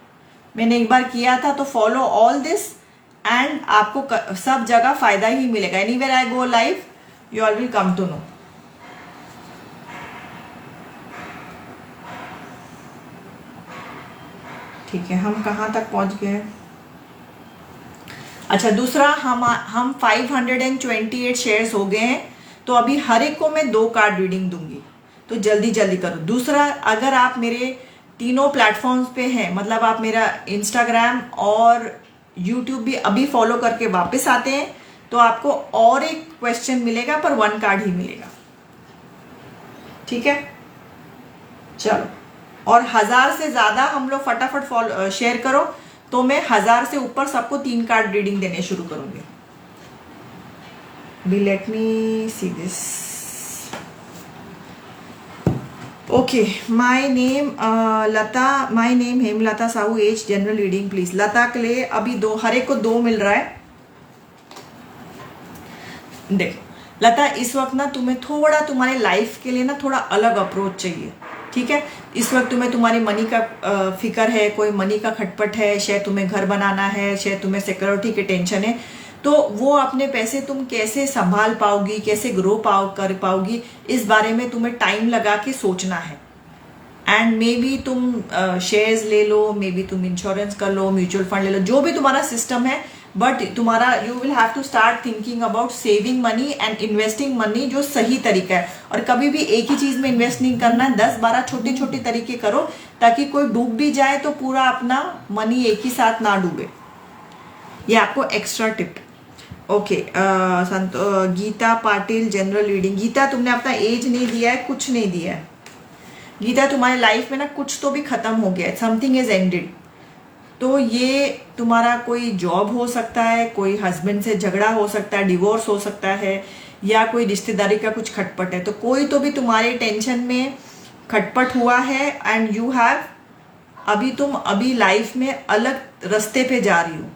मैंने एक बार किया था। तो फॉलो ऑल दिस एंड आपको सब जगह फायदा ही मिलेगा। Anywhere I go live, you all will come to know. ठीक है, हम कहाँ तक पहुंच गए? अच्छा, दूसरा, हम 528 शेयर्स हो गए हैं, तो अभी हर एक को मैं 2 कार्ड रीडिंग दूंगी, तो जल्दी जल्दी करो। दूसरा, अगर आप मेरे तीनों प्लेटफॉर्म्स पे हैं, मतलब आप मेरा इंस्टाग्राम और यूट्यूब भी अभी फॉलो करके वापस आते हैं, तो आपको और एक क्वेश्चन मिलेगा, पर 1 कार्ड ही मिलेगा, ठीक है। चलो, और 1000 से ज्यादा हम लोग फटाफट शेयर करो, तो मैं 1000 से ऊपर सबको 3 कार्ड रीडिंग देने शुरू करूंगी। Be let me see this. Okay, my name Lata, my name Hemlata Sahu, age general reading please. Lata के लिए अभी 2, हर एक को 2 मिल रहा है। देखो लता, इस वक्त ना तुम्हें थोड़ा, तुम्हारे लाइफ के लिए ना थोड़ा अलग अप्रोच चाहिए, ठीक है। इस वक्त तुम्हें तुम्हारी मनी का फिक्र है, कोई मनी का खटपट है, शायद तुम्हें घर बनाना है, शायद तुम्हें सिक्योरिटी के टेंशन है, तो वो अपने पैसे तुम कैसे संभाल पाओगी, कैसे ग्रो कर पाओगी, इस बारे में तुम्हें टाइम लगा के सोचना है। एंड मे बी तुम शेयर्स ले लो, मे बी तुम इंश्योरेंस कर लो, म्यूचुअल फंड ले लो, जो भी तुम्हारा सिस्टम है, बट तुम्हारा, you will have to start thinking about saving money and investing money, जो सही तरीका है। और कभी भी एक ही चीज में इन्वेस्ट नहीं करना है, 10-12 छोटे छोटे तरीके करो, ताकि कोई डूब भी जाए तो पूरा अपना मनी एक ही साथ ना डूबे। ये आपको extra tip. Okay, Geeta Patil, general reading. Geeta, तुमने अपना एज नहीं दिया है, कुछ नहीं दिया है। गीता, तुम्हारे लाइफ में ना कुछ तो भी खत्म हो गया है, समथिंग इज एंडेड। तो ये तुम्हारा कोई जॉब हो सकता है, कोई हस्बैंड से झगड़ा हो सकता है, डिवोर्स हो सकता है, या कोई रिश्तेदारी का कुछ खटपट है। तो कोई तो भी तुम्हारे टेंशन में खटपट हुआ है एंड यू हैव, अभी लाइफ में अलग रास्ते पे जा रही हो,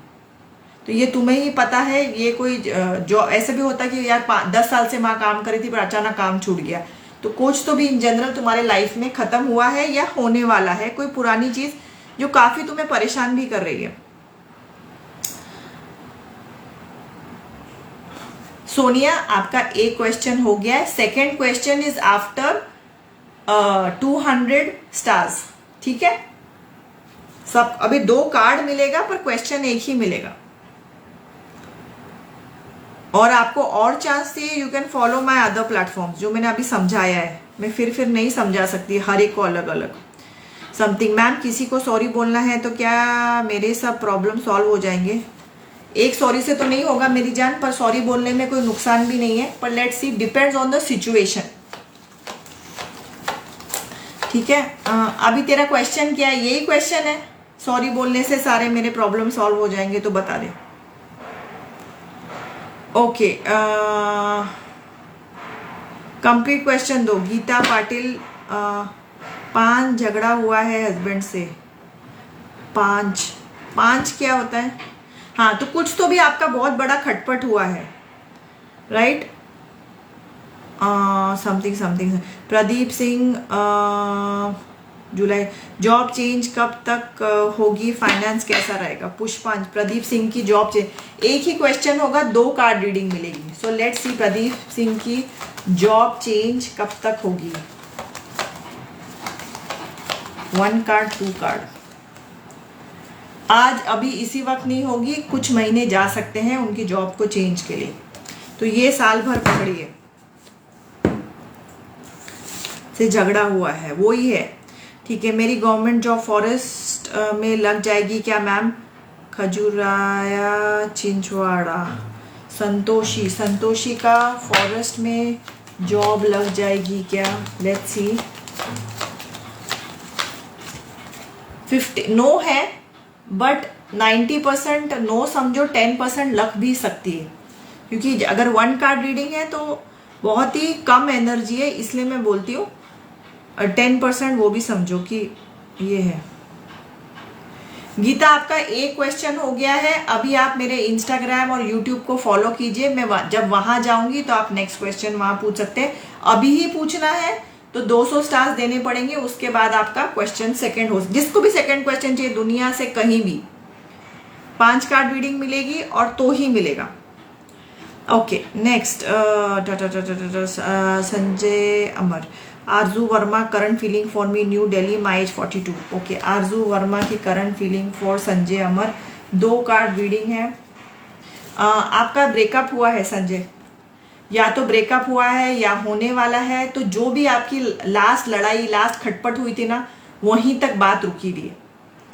तो ये तुम्हें ही पता है। ये कोई जो ऐसे भी होता है कि यार 10 साल से माँ काम करी थी पर अचानक काम छूट गया, तो कुछ तो भी इन जनरल तुम्हारे लाइफ में खत्म हुआ है या होने वाला है, कोई पुरानी चीज जो काफी तुम्हें परेशान भी कर रही है। सोनिया, आपका एक क्वेश्चन हो गया है. Second question is after 200 stars. ठीक है, सब अभी 2 कार्ड मिलेगा पर क्वेश्चन एक ही मिलेगा. और आपको और चांस चाहिए, you can follow my other platforms. जो मैंने अभी समझाया है, मैं फिर नहीं समझा सकती हर एक को अलग अलग. समथिंग, मैम किसी को सॉरी बोलना है तो क्या मेरे सब प्रॉब्लम सॉल्व हो जाएंगे? एक सॉरी से तो नहीं होगा मेरी जान, पर सॉरी बोलने में कोई नुकसान भी नहीं है. पर let's see, depends on the situation. ठीक है, अभी तेरा क्वेश्चन क्या है? यही क्वेश्चन है, सॉरी बोलने से सारे मेरे प्रॉब्लम सॉल्व हो जाएंगे, तो बता दे. ओके, कंप्लीट क्वेश्चन दो. गीता पाटिल, 5 झगड़ा हुआ है हस्बैंड से. 5 क्या होता है? हाँ, तो कुछ तो भी आपका बहुत बड़ा खटपट हुआ है, राइट? समथिंग. प्रदीप सिंह, जुलाई. जॉब चेंज कब तक होगी? फाइनेंस कैसा रहेगा? पुष्पांज, प्रदीप सिंह की जॉब चेंज. एक ही क्वेश्चन होगा, 2 कार्ड रीडिंग मिलेगी. So let's see, Pradeep Singh की जॉब चेंज कब तक होगी? 1 कार्ड, 2 कार्ड. आज अभी इसी वक्त नहीं होगी, कुछ महीने जा सकते हैं उनकी जॉब को चेंज के लिए. तो ये साल भर पकड़िए से झगड़ा हुआ है, वो ही है. ठीक है, मेरी गवर्नमेंट जॉब फॉरेस्ट में लग जाएगी क्या मैम? खजुराया छिंदवाड़ा. संतोषी का फॉरेस्ट में जॉब लग जाएगी क्या? Let's see. 50 नो है, बट 90% नो समझो, 10% लग भी सकती है. क्योंकि अगर 1 कार्ड रीडिंग है तो बहुत ही कम एनर्जी है, इसलिए मैं बोलती हूँ 10% वो भी समझो कि ये है. गीता, आपका एक क्वेश्चन हो गया है. अभी आप मेरे इंस्टाग्राम और यूट्यूब को फॉलो कीजिए. मैं जब वहां जाऊंगी तो आप नेक्स्ट क्वेश्चन वहां पूछ सकते हैं. अभी ही पूछना है तो 200 स्टार्स देने पड़ेंगे. उसके बाद आपका क्वेश्चन सेकंड हो, जिसको भी सेकंड क्वेश्चन चाहिए दुनिया से कहीं भी, 5 कार्ड रीडिंग मिलेगी और तो ही मिलेगा. Okay, next. Sanjay Amar, Aarzoo Verma, current feeling for me, new Delhi, my age 42. Okay, आरजू वर्मा की current feeling for Sanjay Amar. 2 card reading है. आपका ब्रेकअप हुआ है संजय, या तो ब्रेकअप हुआ है या होने वाला है. तो जो भी आपकी लास्ट लड़ाई, लास्ट खटपट हुई थी ना, वहीं तक बात रुकी हुई है.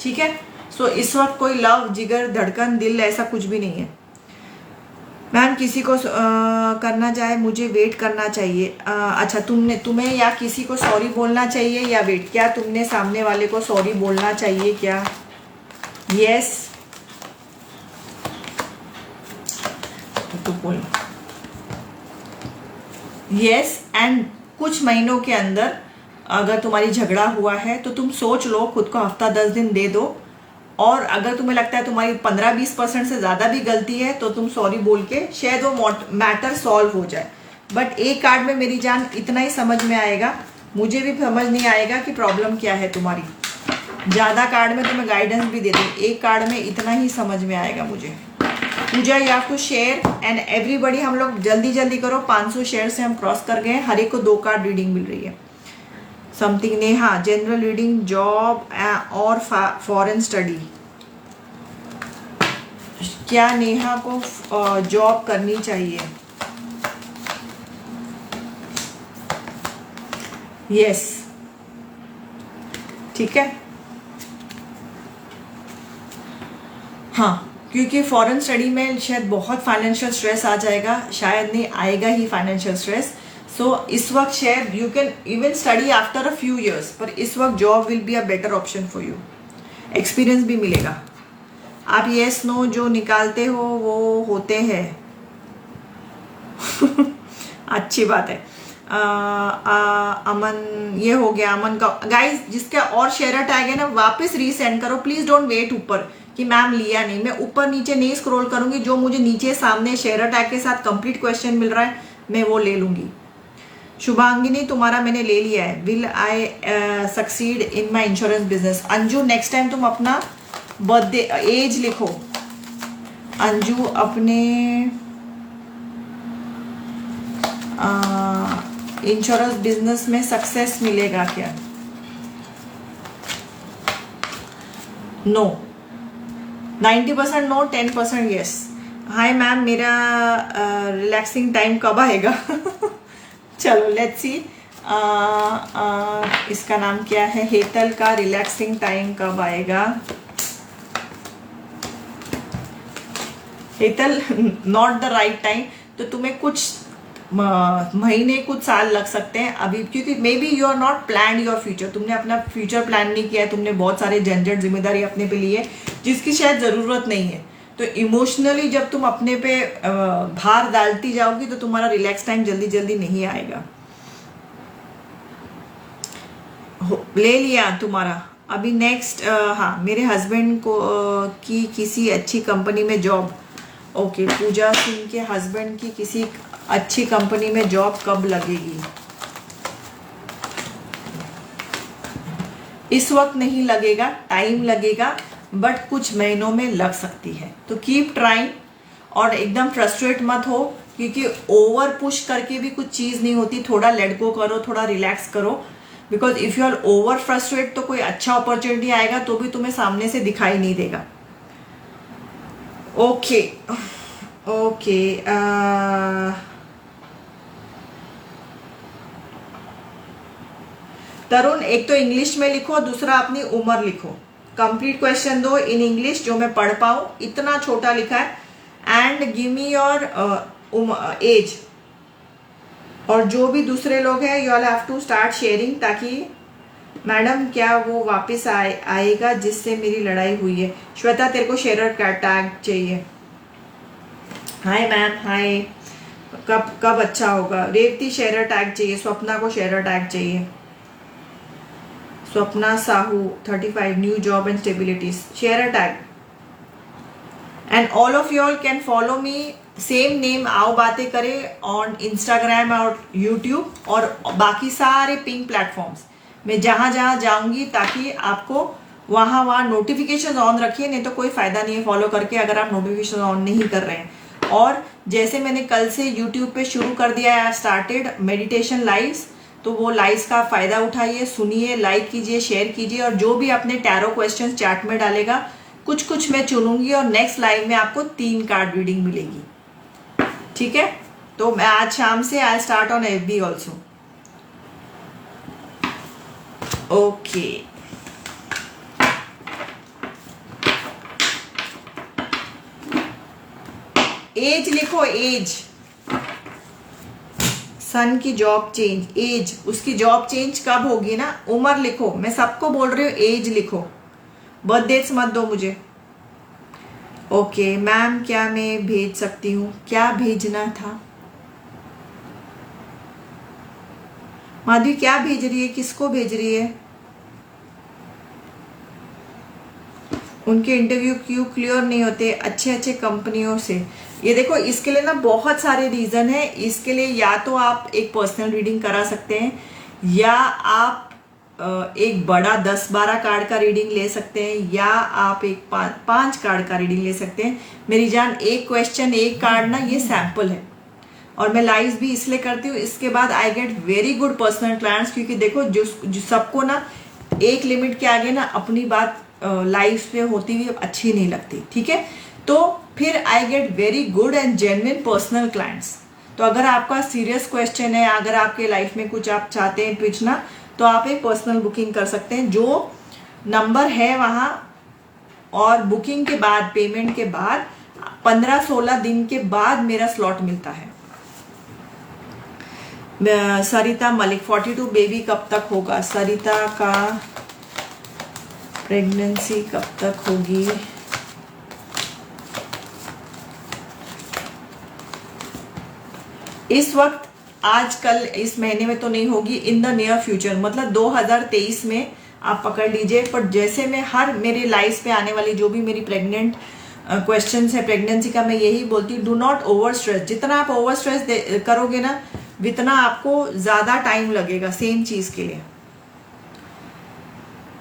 ठीक है, सो इस वक्त कोई लव, जिगर, धड़कन, दिल ऐसा कुछ भी नहीं है. मैम किसी को करना चाहे, मुझे वेट करना चाहिए. अच्छा, तुम्हें या किसी को सॉरी बोलना चाहिए या वेट? क्या तुमने सामने वाले को सॉरी बोलना चाहिए क्या? यस, तो बोल यस. एंड कुछ महीनों के अंदर अगर तुम्हारी झगड़ा हुआ है तो तुम सोच लो, खुद को हफ्ता 10 दिन दे दो. और अगर तुम्हें लगता है तुम्हारी 15-20% से ज्यादा भी गलती है तो तुम सॉरी बोल के शायद वो मैटर सॉल्व हो जाए. बट एक कार्ड में मेरी जान इतना ही समझ में आएगा, मुझे भी समझ नहीं आएगा कि प्रॉब्लम क्या है तुम्हारी. ज्यादा कार्ड में तो मैं गाइडेंस भी दे दूँ, एक कार्ड में इतना ही समझ में आएगा मुझे. Pooja, you have to share and everybody. हम लोग जल्दी करो, 500 शेयर से हम क्रॉस कर गए. हर एक को 2 कार्ड रीडिंग मिल रही है. Something. Neha, general reading, job और फॉरेन स्टडी. क्या नेहा को जॉब करनी चाहिए? यस. ठीक है, हाँ, क्योंकि फॉरेन स्टडी में शायद बहुत फाइनेंशियल स्ट्रेस आ जाएगा. शायद नहीं आएगा ही फाइनेंशियल स्ट्रेस. सो इस वक्त शायद you can even study after a few years, पर इस वक्त job will be a better option for you. Experience भी मिलेगा. आप यस नो जो निकालते हो वो होते हैं. अच्छी बात है. अमन, ये हो गया अमन का. गाइस, जिसका और शेयर टैग है ना, वापस रीसेंड करो प्लीज. डोंट वेट ऊपर कि मैम लिया नहीं. मैं ऊपर नीचे नहीं स्क्रॉल करूंगी. जो मुझे नीचे सामने शेयर टैग के साथ कंप्लीट क्वेश्चन मिल रहा है मैं वो ले लूंगी. शुभांगिनी, तुम्हारा मैंने ले लिया है. Will I succeed in my insurance business. Anju, next time तुम अपना बर्थडे एज लिखो. अंजू, अपने इंश्योरेंस बिजनेस में सक्सेस मिलेगा क्या? No, 90% no, 10% yes. Hi ma'am, मेरा रिलैक्सिंग टाइम कब आएगा? चलो लेट्स सी। इसका नाम क्या है? हेतल का रिलैक्सिंग टाइम कब आएगा? Hetal, not the right time. तो तुम्हें कुछ महीने, कुछ साल लग सकते हैं अभी, क्योंकि maybe you are not plan your future. तुमने अपना फ्यूचर प्लान नहीं किया है, तुमने बहुत सारे झंझट जिम्मेदारी अपने पे ली है जिसकी शायद जरूरत नहीं है। तो इमोशनली जब तुम अपने पे भार डालती जाओगी तो तुम्हारा रिलैक्स टाइम जल्दी जल्दी नहीं आएगा। ले लिया तुम्हारा। अभी नेक्स्ट, हाँ, मेरे हस्बैंड को की किसी अच्छी कंपनी में जॉब। ओके, पूजा सिंह के हस्बैंड की किसी अच्छी कंपनी में जॉब कब लगेगी? इस वक्त नहीं लगेगा, टाइम लगेगा, बट कुछ महीनों में लग सकती है। तो कीप ट्राइंग और एकदम फ्रस्ट्रेट मत हो, क्योंकि ओवर पुश करके भी कुछ चीज नहीं होती। थोड़ा लेट गो करो, थोड़ा रिलैक्स करो, because if you are over frustrate तो कोई अच्छा अपॉर्चुनिटी आएगा तो भी तुम्हें सामने से दिखाई नहीं देगा। ओके ओके, तरुण, एक तो इंग्लिश में लिखो, दूसरा अपनी उम्र लिखो। कंप्लीट क्वेश्चन दो इन इंग्लिश जो मैं पढ़ पाऊं, इतना छोटा लिखा है। And give me your age. और जो भी दूसरे लोग हैं, you all have to start sharing, ताकि मैडम क्या वो वापस आएगा जिससे मेरी लड़ाई हुई है? श्वेता, तेरे को शेयर टैग चाहिए। हाय मैम, हाय। कब अच्छा होगा? रेवती, शेयर टैग चाहिए। स्वप्ना को शेयर टैग चाहिए। Swapna Sahu 35, new job and stabilities, share tag. And all of you all can follow me, same name आओ बातें करें, ऑन इंस्टाग्राम और यूट्यूब और बाकी सारे पिंक प्लेटफॉर्म्स। मैं जहां जहां जाऊंगी ताकि आपको वहां नोटिफिकेशन ऑन रखिए, नहीं तो कोई फायदा नहीं है फॉलो करके अगर आप नोटिफिकेशन ऑन नहीं कर रहे हैं। और जैसे मैंने कल से यूट्यूब पे शुरू कर दिया है, स्टार्टेड मेडिटेशन लाइव्स, तो वो लाइव्स का फायदा उठाइए, सुनिए, लाइक कीजिए, शेयर कीजिए। और जो भी अपने टैरो क्वेश्चन चैट में डालेगा, कुछ कुछ मैं चुनूंगी और नेक्स्ट लाइव में आपको 3 कार्ड रीडिंग मिलेगी। ठीक है? तो मैं आज शाम से I start on FB also. Okay, age लिखो, एज। सन की जॉब चेंज, एज, उसकी जॉब चेंज कब होगी ना? उम्र लिखो, मैं सबको बोल रही हूँ एज लिखो, बर्थ डेट्स मत दो मुझे। ओके मैम, क्या मैं भेज सकती हूँ? क्या भेजना था? माधवी क्या भेज रही है? किसको भेज रही है? उनके इंटरव्यू क्यों क्लियर नहीं होते अच्छे अच्छे कंपनियों से? ये देखो, इसके लिए ना बहुत सारे रीजन है। इसके लिए या तो आप एक पर्सनल रीडिंग करा सकते हैं, या आप एक बड़ा 10-12 कार्ड का रीडिंग ले सकते हैं, या आप एक 5 कार्ड का रीडिंग ले सकते हैं। मेरी जान, एक क्वेश्चन एक कार्ड ना, ये सैंपल है। और मैं लाइव भी इसलिए करती हूँ, इसके बाद I get very good personal clients, क्योंकि देखो जो सबको ना एक लिमिट के आगे ना अपनी बात लाइव पे होती हुई अच्छी नहीं लगती। ठीक है? तो फिर I get very good and genuine personal clients. तो अगर आपका सीरियस क्वेश्चन है, अगर आपके लाइफ में कुछ आप चाहते हैं पूछना, तो आप एक पर्सनल बुकिंग कर सकते हैं, जो नंबर है वहां। और बुकिंग के बाद, पेमेंट के बाद 15-16 दिन के बाद मेरा स्लॉट मिलता है। सरिता मलिक, 42 बेबी कब तक होगा? सरिता का प्रेगनेंसी कब तक होगी? इस वक्त, आजकल, इस महीने में तो नहीं होगी, इन द नियर फ्यूचर, मतलब 2023 में आप पकड़ लीजिए। पर जैसे मैं हर मेरे लाइफ पे आने वाली जो भी मेरी प्रेग्नेंट क्वेश्चंस है प्रेगनेंसी का, मैं यही बोलती हूँ, डू नॉट ओवर स्ट्रेस। जितना आप ओवर स्ट्रेस करोगे ना, उतना आपको ज्यादा टाइम लगेगा सेम चीज के लिए।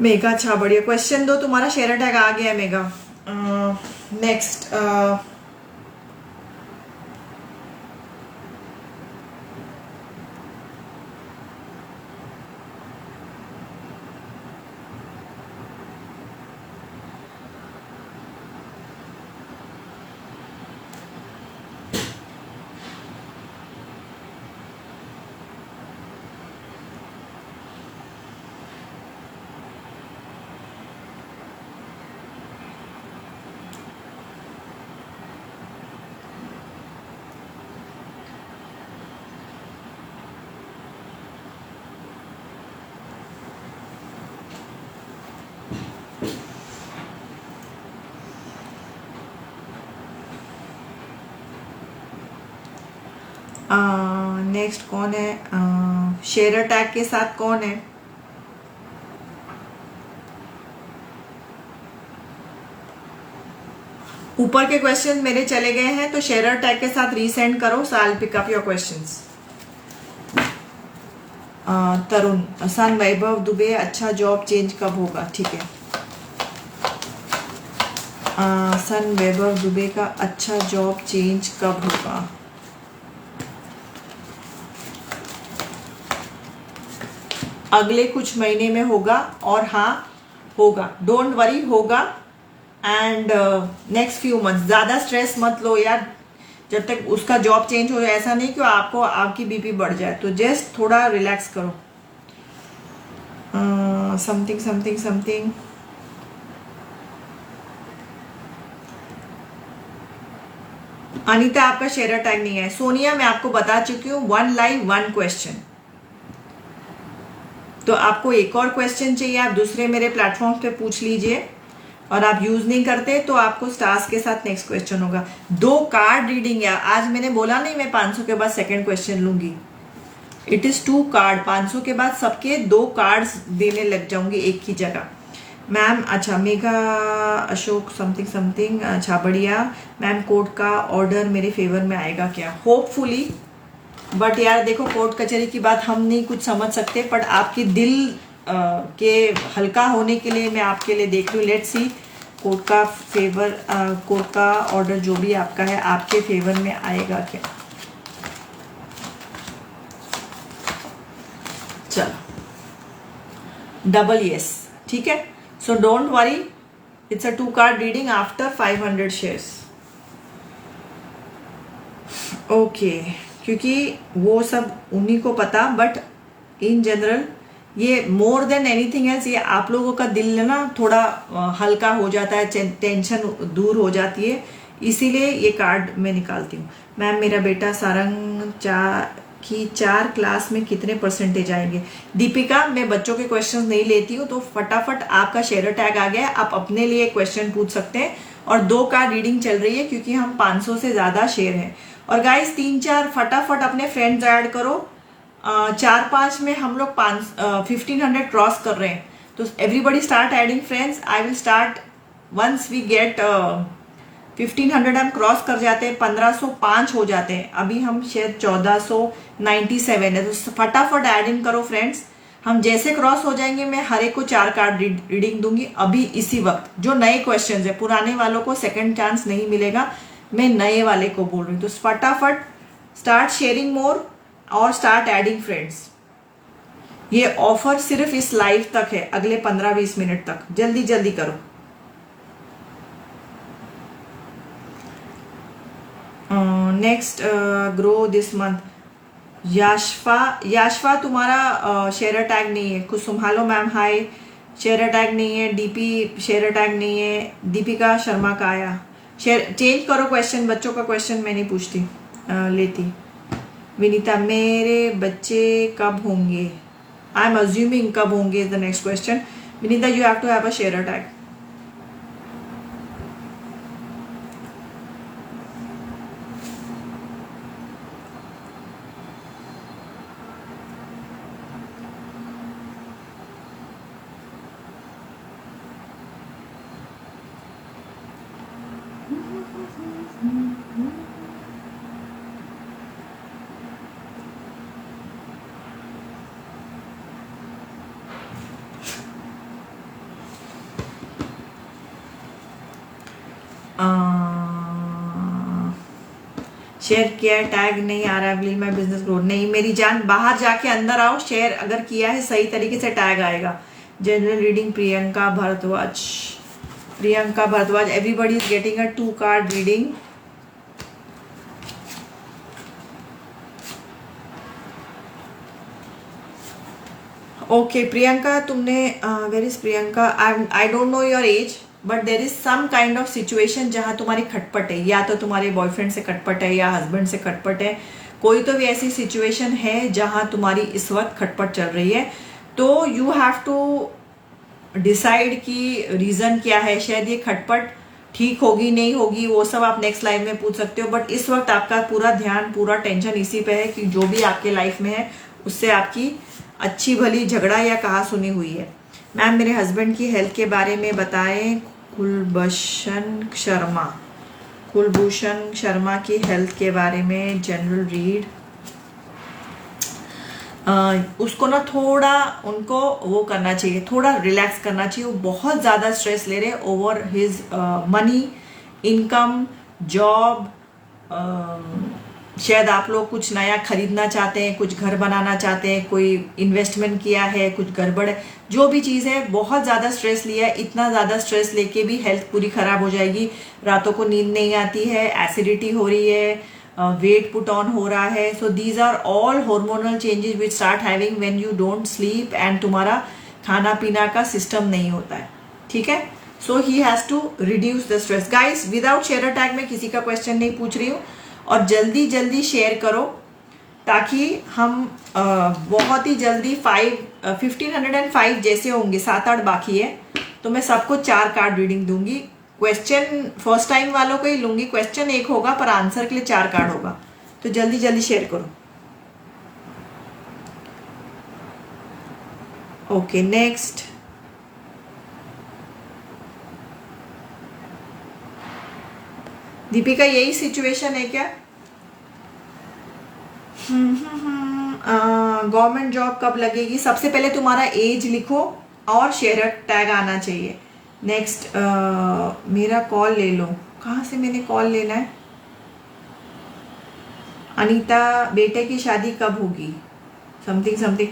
मेगा, अच्छा बढ़िया क्वेश्चन दो, तुम्हारा शेयर टैग आ गया है मेगा। नेक्स्ट, नेक्स्ट कौन है? शेयर टैग के साथ कौन है? ऊपर के क्वेश्चन मेरे चले गए हैं तो शेयर टैग के साथ रीसेंड करो, so I will pick up your questions. Tarun, son Vaibhav Dubey अच्छा जॉब चेंज कब होगा? ठीक है, सन वैभव दुबे का अच्छा जॉब चेंज कब होगा? अगले कुछ महीने में होगा, और हाँ होगा, डोंट वरी, होगा। एंड नेक्स्ट फ्यू मंथ ज़्यादा स्ट्रेस मत लो यार, जब तक उसका जॉब चेंज हो जाए। ऐसा नहीं कि आपको आपकी बीपी बढ़ जाए, तो जस्ट थोड़ा रिलैक्स करो। समथिंग समथिंग समथिंग, अनीता आपका शेयर टैग नहीं है। सोनिया, मैं आपको बता चुकी हूँ, 1 लाइव 1 क्वेश्चन। तो आपको एक और क्वेश्चन चाहिए, आप दूसरे मेरे प्लेटफॉर्म पे पूछ लीजिए, और आप यूज नहीं करते तो आपको स्टार्स के साथ नेक्स्ट क्वेश्चन होगा। 2 कार्ड रीडिंग है आज, मैंने बोला नहीं मैं 500 के बाद सेकंड क्वेश्चन लूंगी। इट इज 2 कार्ड, 500 के बाद सबके 2 कार्ड्स देने लग जाऊंगी एक ही जगह। मैम, अच्छा, मेघा अशोक समथिंग समथिंग, अच्छा बढ़िया। मैम, कोर्ट का ऑर्डर मेरे फेवर में आएगा क्या? होपफुली, बट यार देखो, कोर्ट कचहरी की बात हम नहीं कुछ समझ सकते, बट आपके दिल के हल्का होने के लिए मैं आपके लिए देख रही हूँ। लेट्स सी, कोर्ट का फेवर, कोर्ट का ऑर्डर जो भी आपका है आपके फेवर में आएगा क्या? चलो, डबल यस, ठीक है। So don't worry, it's a 2 card reading after 500 shares. Okay, क्योंकि वो सब उन्हीं को पता, बट इन जनरल ये मोर देन एनीथिंग एल्स, ये आप लोगों का दिल ना थोड़ा हल्का हो जाता है, टेंशन दूर हो जाती है, इसीलिए ये कार्ड मैं निकालती हूँ। मैम, मेरा बेटा सारंग की 4 क्लास में कितने परसेंटेज आएंगे? दीपिका, मैं बच्चों के क्वेश्चंस नहीं लेती हूँ, तो फटाफट आपका शेयर टैग आ गया, आप अपने लिए क्वेश्चन पूछ सकते हैं। और 2 कार्ड रीडिंग चल रही है क्योंकि हम 500 से ज्यादा शेयर हैं। और गाइस, 3-4 फटाफट अपने फ्रेंड्स ऐड करो। 4-5 में हम लोग 1500 क्रॉस कर रहे हैं, तो everybody start adding friends. I will start once we get 1500 हम क्रॉस कर जाते हैं, 1505 हो जाते हैं, अभी हम शायद 1497 है, तो फटाफट ऐड इन करो फ्रेंड्स। हम जैसे क्रॉस हो जाएंगे मैं हर एक को 4 कार्ड रीडिंग दूंगी अभी इसी वक्त। जो नए क्वेश्चन है, पुराने वालों को सेकंड चांस नहीं मिलेगा, मैं नए वाले को बोल रही हूँ। तो फटाफट स्टार्ट शेयरिंग मोर और स्टार्ट एडिंग फ्रेंड्स। ये ऑफर सिर्फ इस लाइव तक है, अगले 15-20 मिनट तक, जल्दी जल्दी करो। Next, grow this month. Yashfa तुम्हारा शेयर टैग नहीं है, कुछ संभालो मैम। हाय, शेयर टैग नहीं है। डीपी शेयर टैग नहीं है। दीपिका शर्मा का आया, शेयर चेंज करो क्वेश्चन, बच्चों का क्वेश्चन मैं नहीं पूछती, लेती। विनीता, मेरे बच्चे कब होंगे? आई एम अज्यूमिंग कब होंगे is the next question. Vinita, you have to have a share tag. Share किया है, टैग नहीं आ रहा है, विल माई बिजनेस ग्रो? नहीं मेरी जान, बाहर जाके अंदर आओ, शेयर अगर किया है सही तरीके से टैग आएगा। General reading, Priyanka Bhardwaj. Priyanka Bhardwaj, everybody is getting a 2 card reading. Okay Priyanka, तुमने where is Priyanka? I don't know your age, but there is some kind of situation जहां तुम्हारी खटपट है, या तो तुम्हारे बॉयफ्रेंड से खटपट है या हस्बैंड से खटपट है, कोई तो भी ऐसी सिचुएशन है जहां तुम्हारी इस वक्त खटपट चल रही है। तो यू हैव टू डिसाइड कि रीजन क्या है। शायद ये खटपट ठीक होगी नहीं होगी वो सब आप नेक्स्ट लाइफ में पूछ सकते हो, बट इस वक्त आपका पूरा ध्यान पूरा टेंशन इसी पे है कि जो भी आपके लाइफ में है उससे आपकी अच्छी भली झगड़ा या कहा सुनी हुई है। मैम मेरे हस्बैंड की हेल्थ के बारे में बताएं। कुलभूषण शर्मा की हेल्थ के बारे में जनरल रीड। उसको ना थोड़ा उनको वो करना चाहिए, थोड़ा रिलैक्स करना चाहिए। वो बहुत ज़्यादा स्ट्रेस ले रहे over his money, income, job. शायद आप लोग कुछ नया खरीदना चाहते हैं, कुछ घर बनाना चाहते हैं, कोई इन्वेस्टमेंट किया है, कुछ गड़बड़ है, जो भी चीज़ है बहुत ज़्यादा स्ट्रेस लिया है। इतना ज़्यादा स्ट्रेस लेके भी हेल्थ पूरी ख़राब हो जाएगी। रातों को नींद नहीं आती है, एसिडिटी हो रही है, वेट पुट ऑन हो रहा है। So these are all hormonal changes which start having when you don't sleep and तुम्हारा खाना पीना का सिस्टम नहीं होता है। ठीक है, so he has to reduce the stress. Guys without share tag में किसी का क्वेश्चन नहीं पूछ रही हूँ, और जल्दी जल्दी शेयर करो ताकि हम बहुत ही जल्दी 1505 जैसे होंगे, 7-8 बाकी है, तो मैं सबको 4 कार्ड रीडिंग दूंगी। क्वेश्चन फर्स्ट टाइम वालों को ही लूंगी, क्वेश्चन 1 होगा पर आंसर के लिए 4 कार्ड होगा, तो जल्दी जल्दी शेयर करो। ओके नेक्स्ट, दीपिका यही सिचुएशन है क्या? गवर्नमेंट जॉब कब लगेगी? सबसे पहले तुम्हारा एज लिखो और शेयर टैग आना चाहिए। नेक्स्ट, मेरा कॉल ले लो। कहाँ से मैंने कॉल लेना है? अनीता बेटे की शादी कब होगी? समथिंग।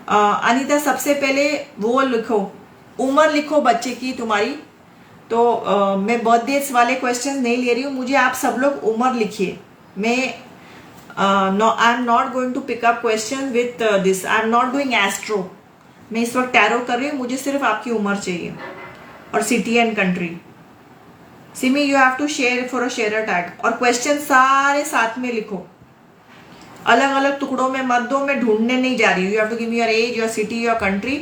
अनीता सबसे पहले वो लिखो, उम्र लिखो बच्चे की तुम्हारी। तो मैं बर्थडेज वाले क्वेश्चन नहीं ले रही हूँ, मुझे आप सब लोग उम्र लिखिए। मैं I am not going to pick up question with this, I am not doing astro. मैं इस वक्त टैरो कर रही हूँ, मुझे सिर्फ आपकी उम्र चाहिए और city and country. Simi you have to share for a share tag, और क्वेश्चन सारे साथ में लिखो, अलग अलग टुकड़ों में मत दो। मैं ढूंढने नहीं जा रही हूँ। You have to give me your age, your city, your country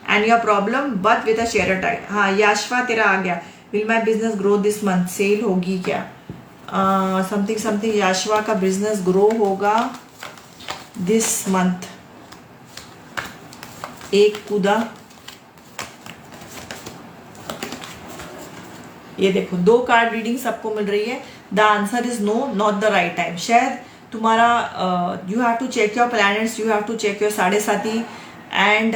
and your problem, but with a share tag. हाँ याशवा तेरा आ गया। Will my business grow this month? Sale होगी क्या? समथिंग याशवा का बिजनेस ग्रो होगा दिस मंथ। एक कूदा, ये देखो 2 कार्ड रीडिंग सबको मिल रही है। The answer is no, not the right time. शायद तुम्हारा you have to check your planets, you have to check your 7.5 and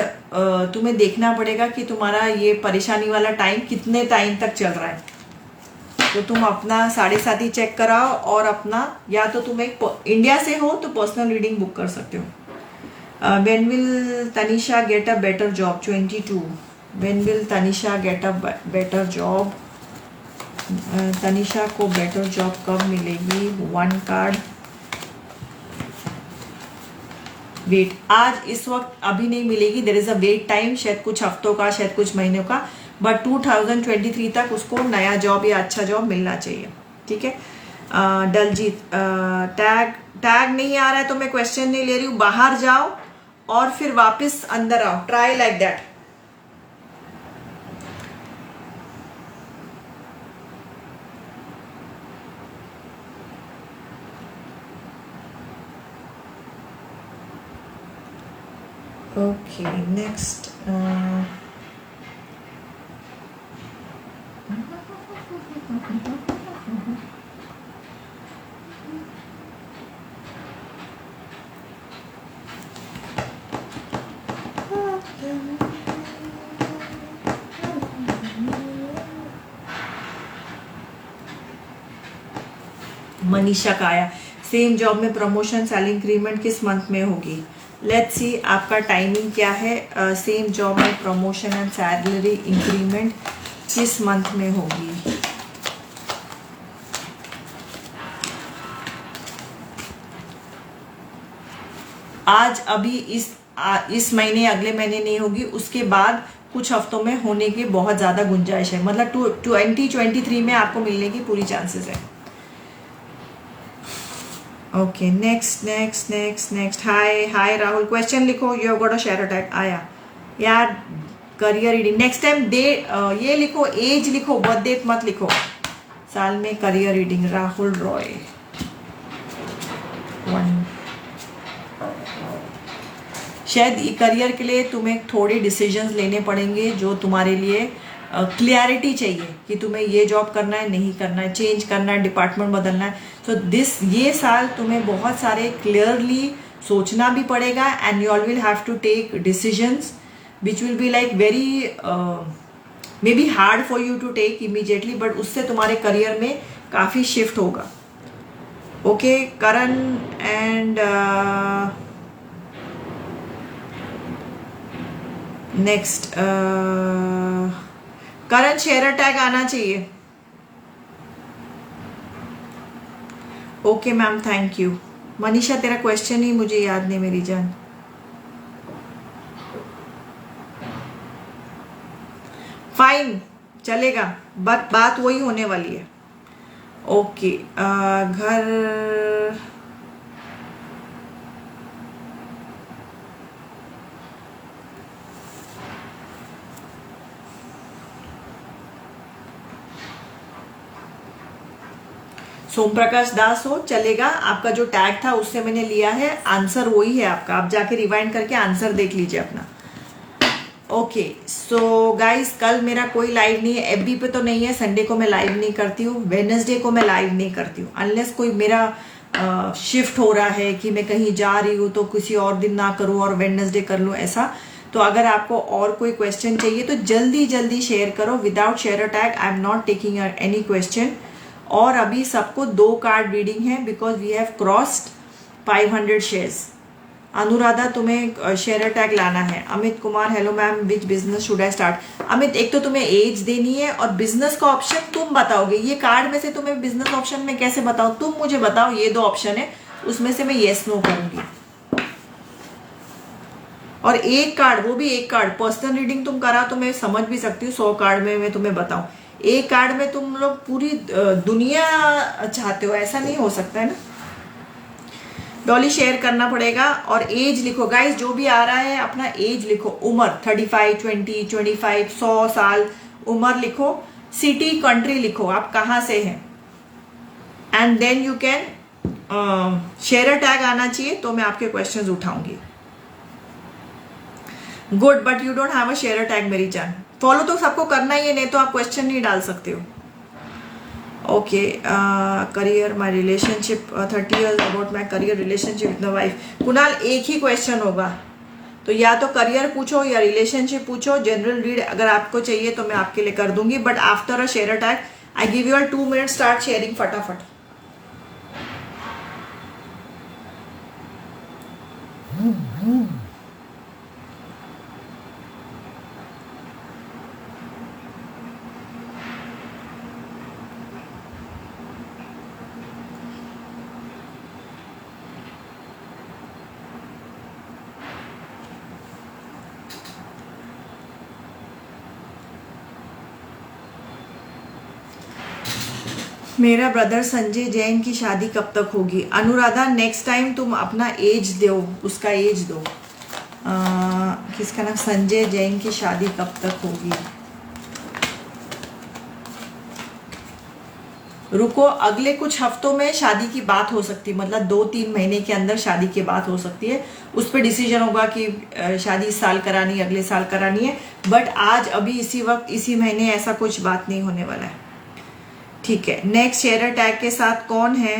तुम्हें देखना पड़ेगा कि तुम्हारा ये परेशानी वाला टाइम कितने टाइम तक चल रहा है। तो तुम अपना 7.5 चेक कराओ, और अपना या तो तुम एक इंडिया से हो तो पर्सनल रीडिंग बुक कर सकते हो। When will Tanisha get a better job? 22। When will Tanisha get a better job? Tanisha को बेटर जॉब कब मिलेगी? 1 कार्ड। वेट, आज इस वक्त अभी नहीं मिलेगी, there is a wait time, शायद कुछ हफ्तों का, शायद कुछ महीनों का, बट 2023 तक उसको नया जॉब या अच्छा जॉब मिलना चाहिए। ठीक है। दलजीत, टैग नहीं आ रहा है तो मैं क्वेश्चन नहीं ले रही हूँ। बाहर जाओ और फिर वापस अंदर आओ, try like that. Okay, next. Manisha का आया, सेम जॉब में प्रमोशन सैलरी इंक्रीमेंट किस मंथ में होगी? लेट्स सी आपका टाइमिंग क्या है। सेम जॉब में प्रमोशन एंड सैलरी इंक्रीमेंट किस मंथ में होगी? आज अभी इस महीने, अगले महीने नहीं होगी, उसके बाद कुछ हफ्तों में होने की बहुत ज़्यादा गुंजाइश है। मतलब 2023 में आपको मिलने की पूरी चांसेस है। Okay next. Hi Rahul, question लिखो। You have got a share tag आया यार। करियर रीडिंग नेक्स्ट टाइम ये लिखो, एज लिखो, बर्थ डेट मत लिखो। साल में करियर रीडिंग, राहुल रॉय। 1 शायद करियर के लिए तुम्हें थोड़े डिसीजंस लेने पड़ेंगे जो तुम्हारे लिए क्लियरिटी चाहिए कि तुम्हें ये जॉब करना है, नहीं करना है, चेंज करना है, डिपार्टमेंट बदलना है। सो ये साल तुम्हें बहुत सारे क्लियरली सोचना भी पड़ेगा and you all will have to take decisions which will be like very maybe hard for you to take immediately, but उससे तुम्हारे करियर में काफ़ी शिफ्ट होगा। Okay Karan and next Karan share tag आना चाहिए। Okay ma'am, thank you. Manisha तेरा क्वेश्चन ही मुझे याद नहीं मेरी जान। फाइन, चलेगा, बात वही होने वाली है। ओके घर सोम प्रकाश दास हो, चलेगा। आपका जो टैग था उससे मैंने लिया है, आंसर वही है आपका। आप जाके रिवाइंड करके आंसर देख लीजिए अपना। ओके सो गाइस, कल मेरा कोई लाइव नहीं है, एफबी पे तो नहीं है, संडे को मैं लाइव नहीं करती हूँ, वेडनेसडे को मैं लाइव नहीं करती हूँ अनलेस कोई मेरा शिफ्ट हो रहा है कि मैं कहीं जा रही हूँ तो किसी और दिन ना करूँ और वेडनेसडे कर लूँ ऐसा। तो अगर आपको और कोई क्वेश्चन चाहिए तो जल्दी जल्दी शेयर करो। Without share a tag I am not taking any question. और अभी सबको 2 कार्ड रीडिंग है because we have crossed 500 shares. Anuradha तुम्हें शेयर टैग लाना है। Amit Kumar, hello ma'am, which business should I start. Amit, एक तो तुम्हें एज देनी है और बिजनेस का ऑप्शन तुम बताओगे। ये कार्ड में से तुम्हें बिजनेस ऑप्शन में कैसे बताओ, तुम मुझे बताओ। ये 2 ऑप्शन है, उसमें से मैं येस नो करूंगी। और एक कार्ड, वो भी एक कार्ड पर्सनल रीडिंग तुम करा तो मैं समझ भी सकती हूँ, 100 कार्ड में मैं तुम्हें बताऊं। एक कार्ड में तुम लोग पूरी दुनिया चाहते हो, ऐसा नहीं हो सकता है ना। डॉली शेयर करना पड़ेगा। और एज लिखो गाइस, जो भी आ रहा है अपना एज लिखो, उम्र 35, 20, 25, 100 साल उम्र लिखो, सिटी कंट्री लिखो, आप कहाँ से हैं, and then you can share tag आना चाहिए तो मैं आपके क्वेश्चंस उठाऊंगी। Good, but you don't have a share tag मेरी जान। फॉलो तो सबको करना ही है, नहीं तो आप क्वेश्चन नहीं डाल सकते हो। Okay career, my relationship 30 years about my career relationship with my wife. Kunal, एक ही क्वेश्चन होगा तो या तो करियर पूछो या रिलेशनशिप पूछो। जनरल रीड अगर आपको चाहिए तो मैं आपके लिए कर दूंगी, but after a share tag I give you all 2 minutes, start sharing फटाफट। मेरा ब्रदर संजय जैन की शादी कब तक होगी? अनुराधा, नेक्स्ट टाइम तुम अपना एज दो, उसका एज दो। किसका नाम? संजय जैन की शादी कब तक होगी? रुको, अगले कुछ हफ्तों में शादी की बात हो सकती है, मतलब 2-3 महीने के अंदर शादी की बात हो सकती है। उस पर डिसीजन होगा कि शादी इस साल करानी है, अगले साल करानी है, बट आज अभी इसी वक्त इसी महीने ऐसा कुछ बात नहीं होने वाला है। ठीक है, नेक्स्ट शेयर टैग के साथ कौन है?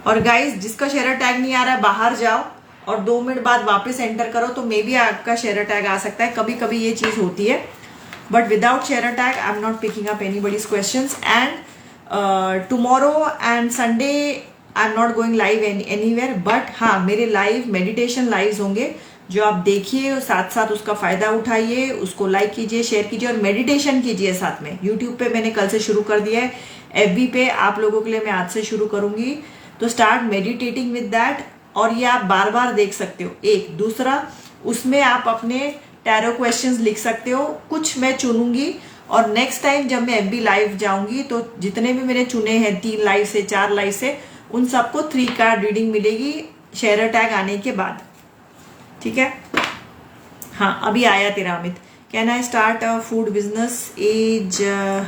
और गाइस, जिसका शेयर टैग नहीं आ रहा है बाहर जाओ और 2 मिनट बाद वापस एंटर करो तो मे बी आपका शेयर टैग आ सकता है। कभी कभी ये चीज होती है, but without share tag I am not picking up anybody's questions. And tomorrow and Sunday I am not going live anywhere, but हाँ, मेरे लाइव मेडिटेशन लाइव्स होंगे जो आप देखिए, साथ साथ उसका फायदा उठाइए, उसको लाइक कीजिए, शेयर कीजिए और मेडिटेशन कीजिए साथ में। यूट्यूब पे मैंने कल से शुरू कर दिया है, एफबी पे आप लोगों के लिए मैं आज से शुरू करूंगी, तो स्टार्ट मेडिटेटिंग विद दैट। और ये आप बार बार देख सकते हो। एक दूसरा, उसमें आप अपने टैरो क्वेश्चंस लिख सकते हो, कुछ मैं चुनूंगी और नेक्स्ट टाइम जब मैं एफबी लाइव जाऊंगी तो जितने भी मैंने चुने हैं 3 लाइव से 4 लाइव से, उन सबको 3 कार्ड रीडिंग मिलेगी शेयर टैग आने के बाद। ठीक है। हाँ अभी आया तेरा Amit. Can I start a food business, age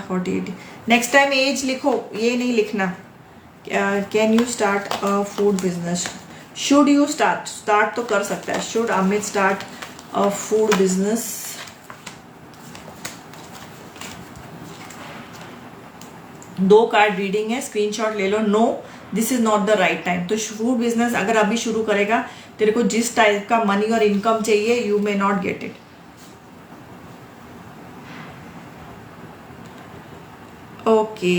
48। Next time age लिखो, ये नहीं लिखना। Can you start a food business, should you start, start तो कर सकता है। Should Amit start a food business, 2 card reading है, स्क्रीनशॉट ले लो। No this is not the right time. तो फूड बिजनेस अगर अभी शुरू करेगा, तेरे को जिस टाइप का मनी और इनकम चाहिए, you may not get it. Okay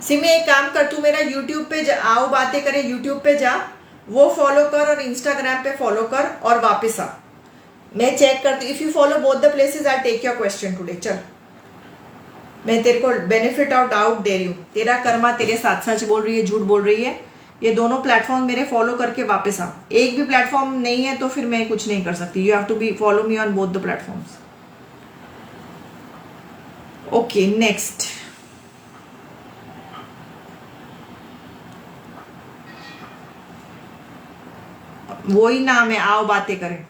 Simi, एक काम कर, तू मेरा यूट्यूब पे जा, आओ बातें करें यूट्यूब पे जा, वो फॉलो कर और इंस्टाग्राम पे फॉलो कर और वापस आ। मैं चेक करती, if you follow both the places I take your question today. चल मैं तेरे को बेनिफिट ऑफ डाउट दे रही हूँ, तेरा कर्मा तेरे साथ, सच बोल रही है झूठ बोल रही है। ये दोनों प्लेटफॉर्म मेरे फॉलो करके वापस आ। एक भी प्लेटफॉर्म नहीं है तो फिर मैं कुछ नहीं कर सकती। You have to be follow me on both the platforms. Okay next, वही नाम है, आओ बातें करें।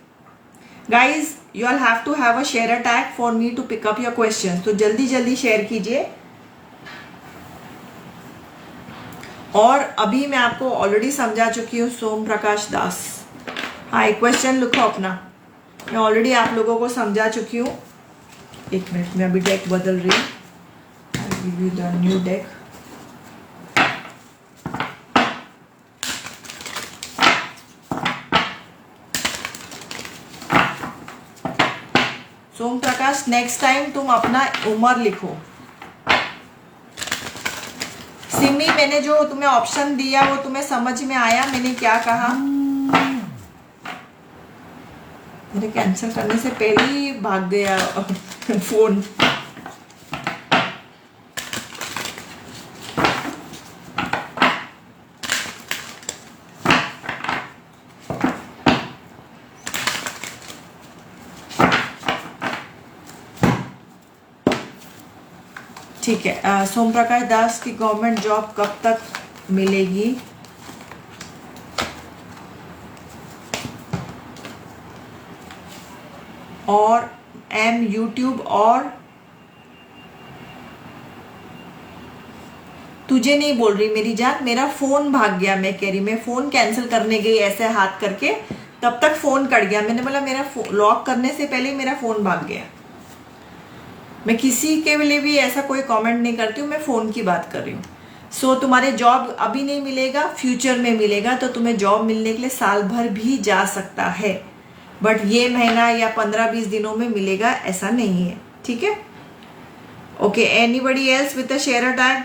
Guys you all have to have a share tag for me to pick up your question, तो जल्दी जल्दी शेयर कीजिए। और अभी मैं आपको ऑलरेडी समझा चुकी हूँ, सोम प्रकाश दास। हाँ एक क्वेश्चन लिखो अपना, मैं ऑलरेडी आप लोगों को समझा चुकी हूँ। एक मिनट में अभी डेक बदल रही हूँ, I give you the new deck. Som Prakash next time तुम अपना उम्र लिखो। सिमी मैंने जो तुम्हें ऑप्शन दिया वो तुम्हें समझ में आया मैंने क्या कहा? मेरे कैंसिल करने से पहले ही भाग गया फोन। ठीक है, सोम प्रकाश दास की गवर्नमेंट जॉब कब तक मिलेगी? और एम यूट्यूब, और तुझे नहीं बोल रही मेरी जान, मेरा फोन भाग गया। मैं कह रही मैं फोन कैंसिल करने गई ऐसे हाथ करके, तब तक फोन कट गया। मैंने बोला मेरा लॉक करने से पहले ही मेरा फोन भाग गया। मैं किसी के लिए भी ऐसा कोई कमेंट नहीं करती हूँ, मैं फोन की बात कर रही हूँ। सो तुम्हारे जॉब अभी नहीं मिलेगा, फ्यूचर में मिलेगा। तो तुम्हें जॉब मिलने के लिए साल भर भी जा सकता है, बट ये महीना या 15-20 दिनों में मिलेगा ऐसा नहीं है। ठीक है, okay. Anybody else with a share tag?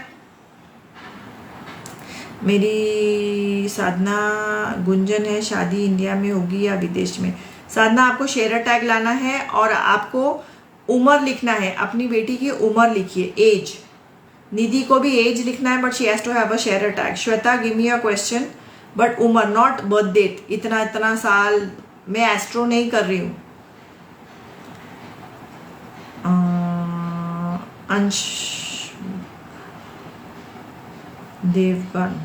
मेरी साधना गुंजन है, शादी इंडिया में होगी या विदेश में? साधना आपको शेयर टैग लाना है और आपको उम्र लिखना है, अपनी बेटी की उम्र लिखिए, एज। निधि को भी एज लिखना है, but she has to have a share tag. Shweta give me a question, but उम्र नॉट बर्थ डेट। इतना इतना साल मैं एस्ट्रो नहीं कर रही हूँ। अंश देवगन,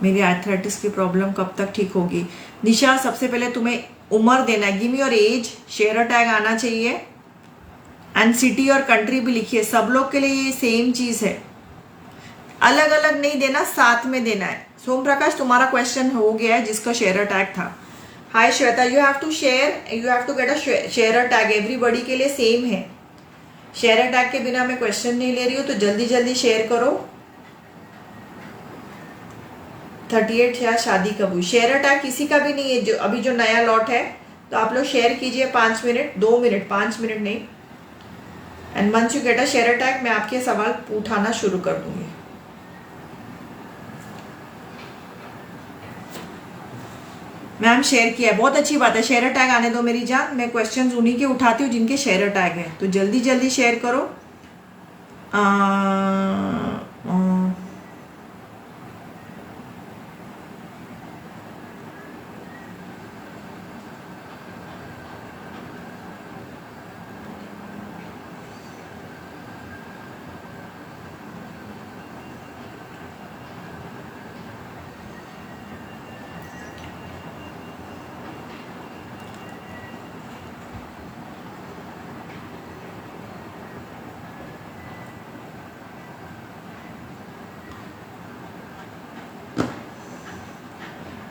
मेरी आर्थराइटिस की प्रॉब्लम कब तक ठीक होगी? निशा सबसे पहले तुम्हें उम्र देना है, give me your as, share tag आना चाहिए, एंड सिटी और कंट्री भी लिखिए। सब लोग के लिए ये सेम चीज है, अलग अलग नहीं देना, साथ में देना है। सोम प्रकाश तुम्हारा क्वेश्चन हो गया है जिसका शेयर टैग था। Hi Shweta, you have to share, you have to get a share tag, everybody के लिए सेम है। शेयर टैग के बिना मैं क्वेश्चन नहीं ले रही हूँ, तो जल्दी जल्दी शेयर करो। 38 या शादी कब हुई? शेयर टैग किसी का भी नहीं है, जो अभी जो नया लॉट है, तो आप लोग शेयर कीजिए 5 मिनट, 2 मिनट, 5 मिनट नहीं। And once you get a share tag, मैं आपके सवाल उठाना शुरू कर दूंगी। मैम शेयर किया है, बहुत अच्छी बात है। शेयर टैग आने दो मेरी जान, मैं क्वेश्चंस उन्हीं के उठाती हूँ जिनके शेयर टैग है। तो जल्दी जल्दी शेयर करो।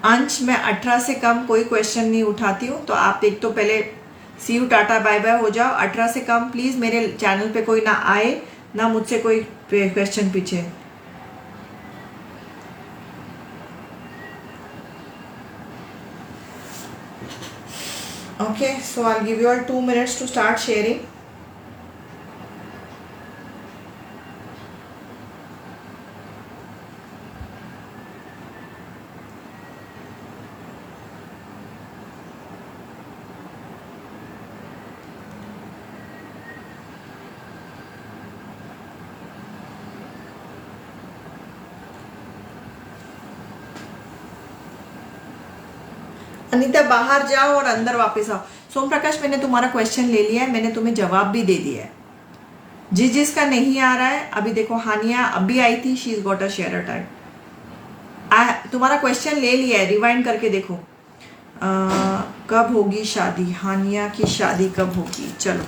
अंश, मैं 18 से कम कोई क्वेश्चन नहीं उठाती हूँ, तो आप एक तो पहले सी यू टाटा बाय बाय हो जाओ। 18 से कम प्लीज मेरे चैनल पे कोई ना आए, ना मुझसे कोई क्वेश्चन पूछे। Okay, so I'll give you all 2 minutes to start sharing. Anita बाहर जाओ और अंदर वापस आओ। सोम प्रकाश, मैंने तुम्हारा क्वेश्चन ले लिया है, मैंने तुम्हें जवाब भी दे दिया है। जिसका नहीं आ रहा है, अभी देखो हानिया अभी आई थी, she is got a share attack. तुम्हारा क्वेश्चन ले लिया है, रिवाइंड करके देखो। कब होगी शादी? हानिया की शादी कब होगी? चलो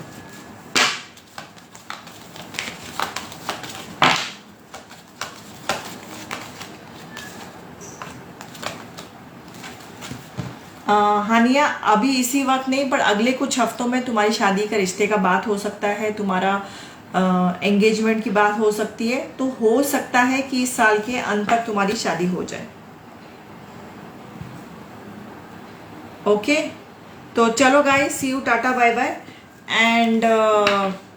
हानिया, अभी इसी वक्त नहीं, पर अगले कुछ हफ्तों में तुम्हारी शादी का रिश्ते का बात हो सकता है, तुम्हारा एंगेजमेंट की बात हो सकती है। तो हो सकता है कि इस साल के अंत तक तुम्हारी शादी हो जाए। ओके, तो चलो guys, see you tata bye bye. And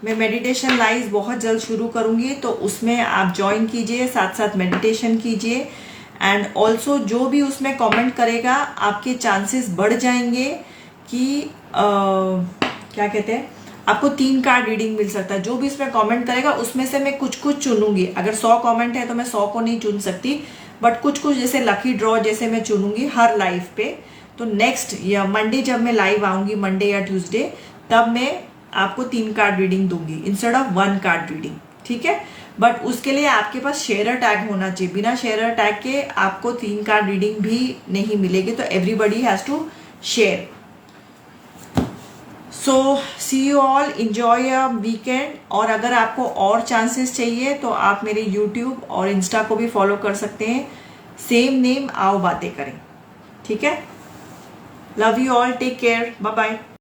मैं मेडिटेशन लाइव बहुत जल्द शुरू करूंगी, तो उसमें आप ज्वाइन कीजिए, साथ साथ मेडिटेशन कीजिए। एंड ऑल्सो जो भी उसमें कमेंट करेगा, आपके चांसेस बढ़ जाएंगे कि क्या कहते हैं, आपको 3 कार्ड रीडिंग मिल सकता है। जो भी इसमें कमेंट करेगा उसमें से मैं कुछ कुछ चुनूंगी। अगर 100 कमेंट है तो मैं 100 को नहीं चुन सकती, बट कुछ कुछ जैसे लकी ड्रॉ जैसे मैं चुनूंगी हर लाइव पे। तो नेक्स्ट या मंडे जब मैं लाइव आऊंगी, मंडे या ट्यूसडे, तब मैं आपको 3 कार्ड रीडिंग दूंगी इंस्टेड ऑफ 1 कार्ड रीडिंग, ठीक है। बट उसके लिए आपके पास शेयर टैग होना चाहिए। बिना शेयर टैग के आपको 3 कार्ड रीडिंग भी नहीं मिलेगी, तो everybody has to share. So see you all, enjoy a weekend. और अगर आपको और चांसेस चाहिए तो आप मेरे यूट्यूब और इंस्टा को भी फॉलो कर सकते हैं, सेम नेम, आओ बातें करें, ठीक है। Love you all, take care, bye bye.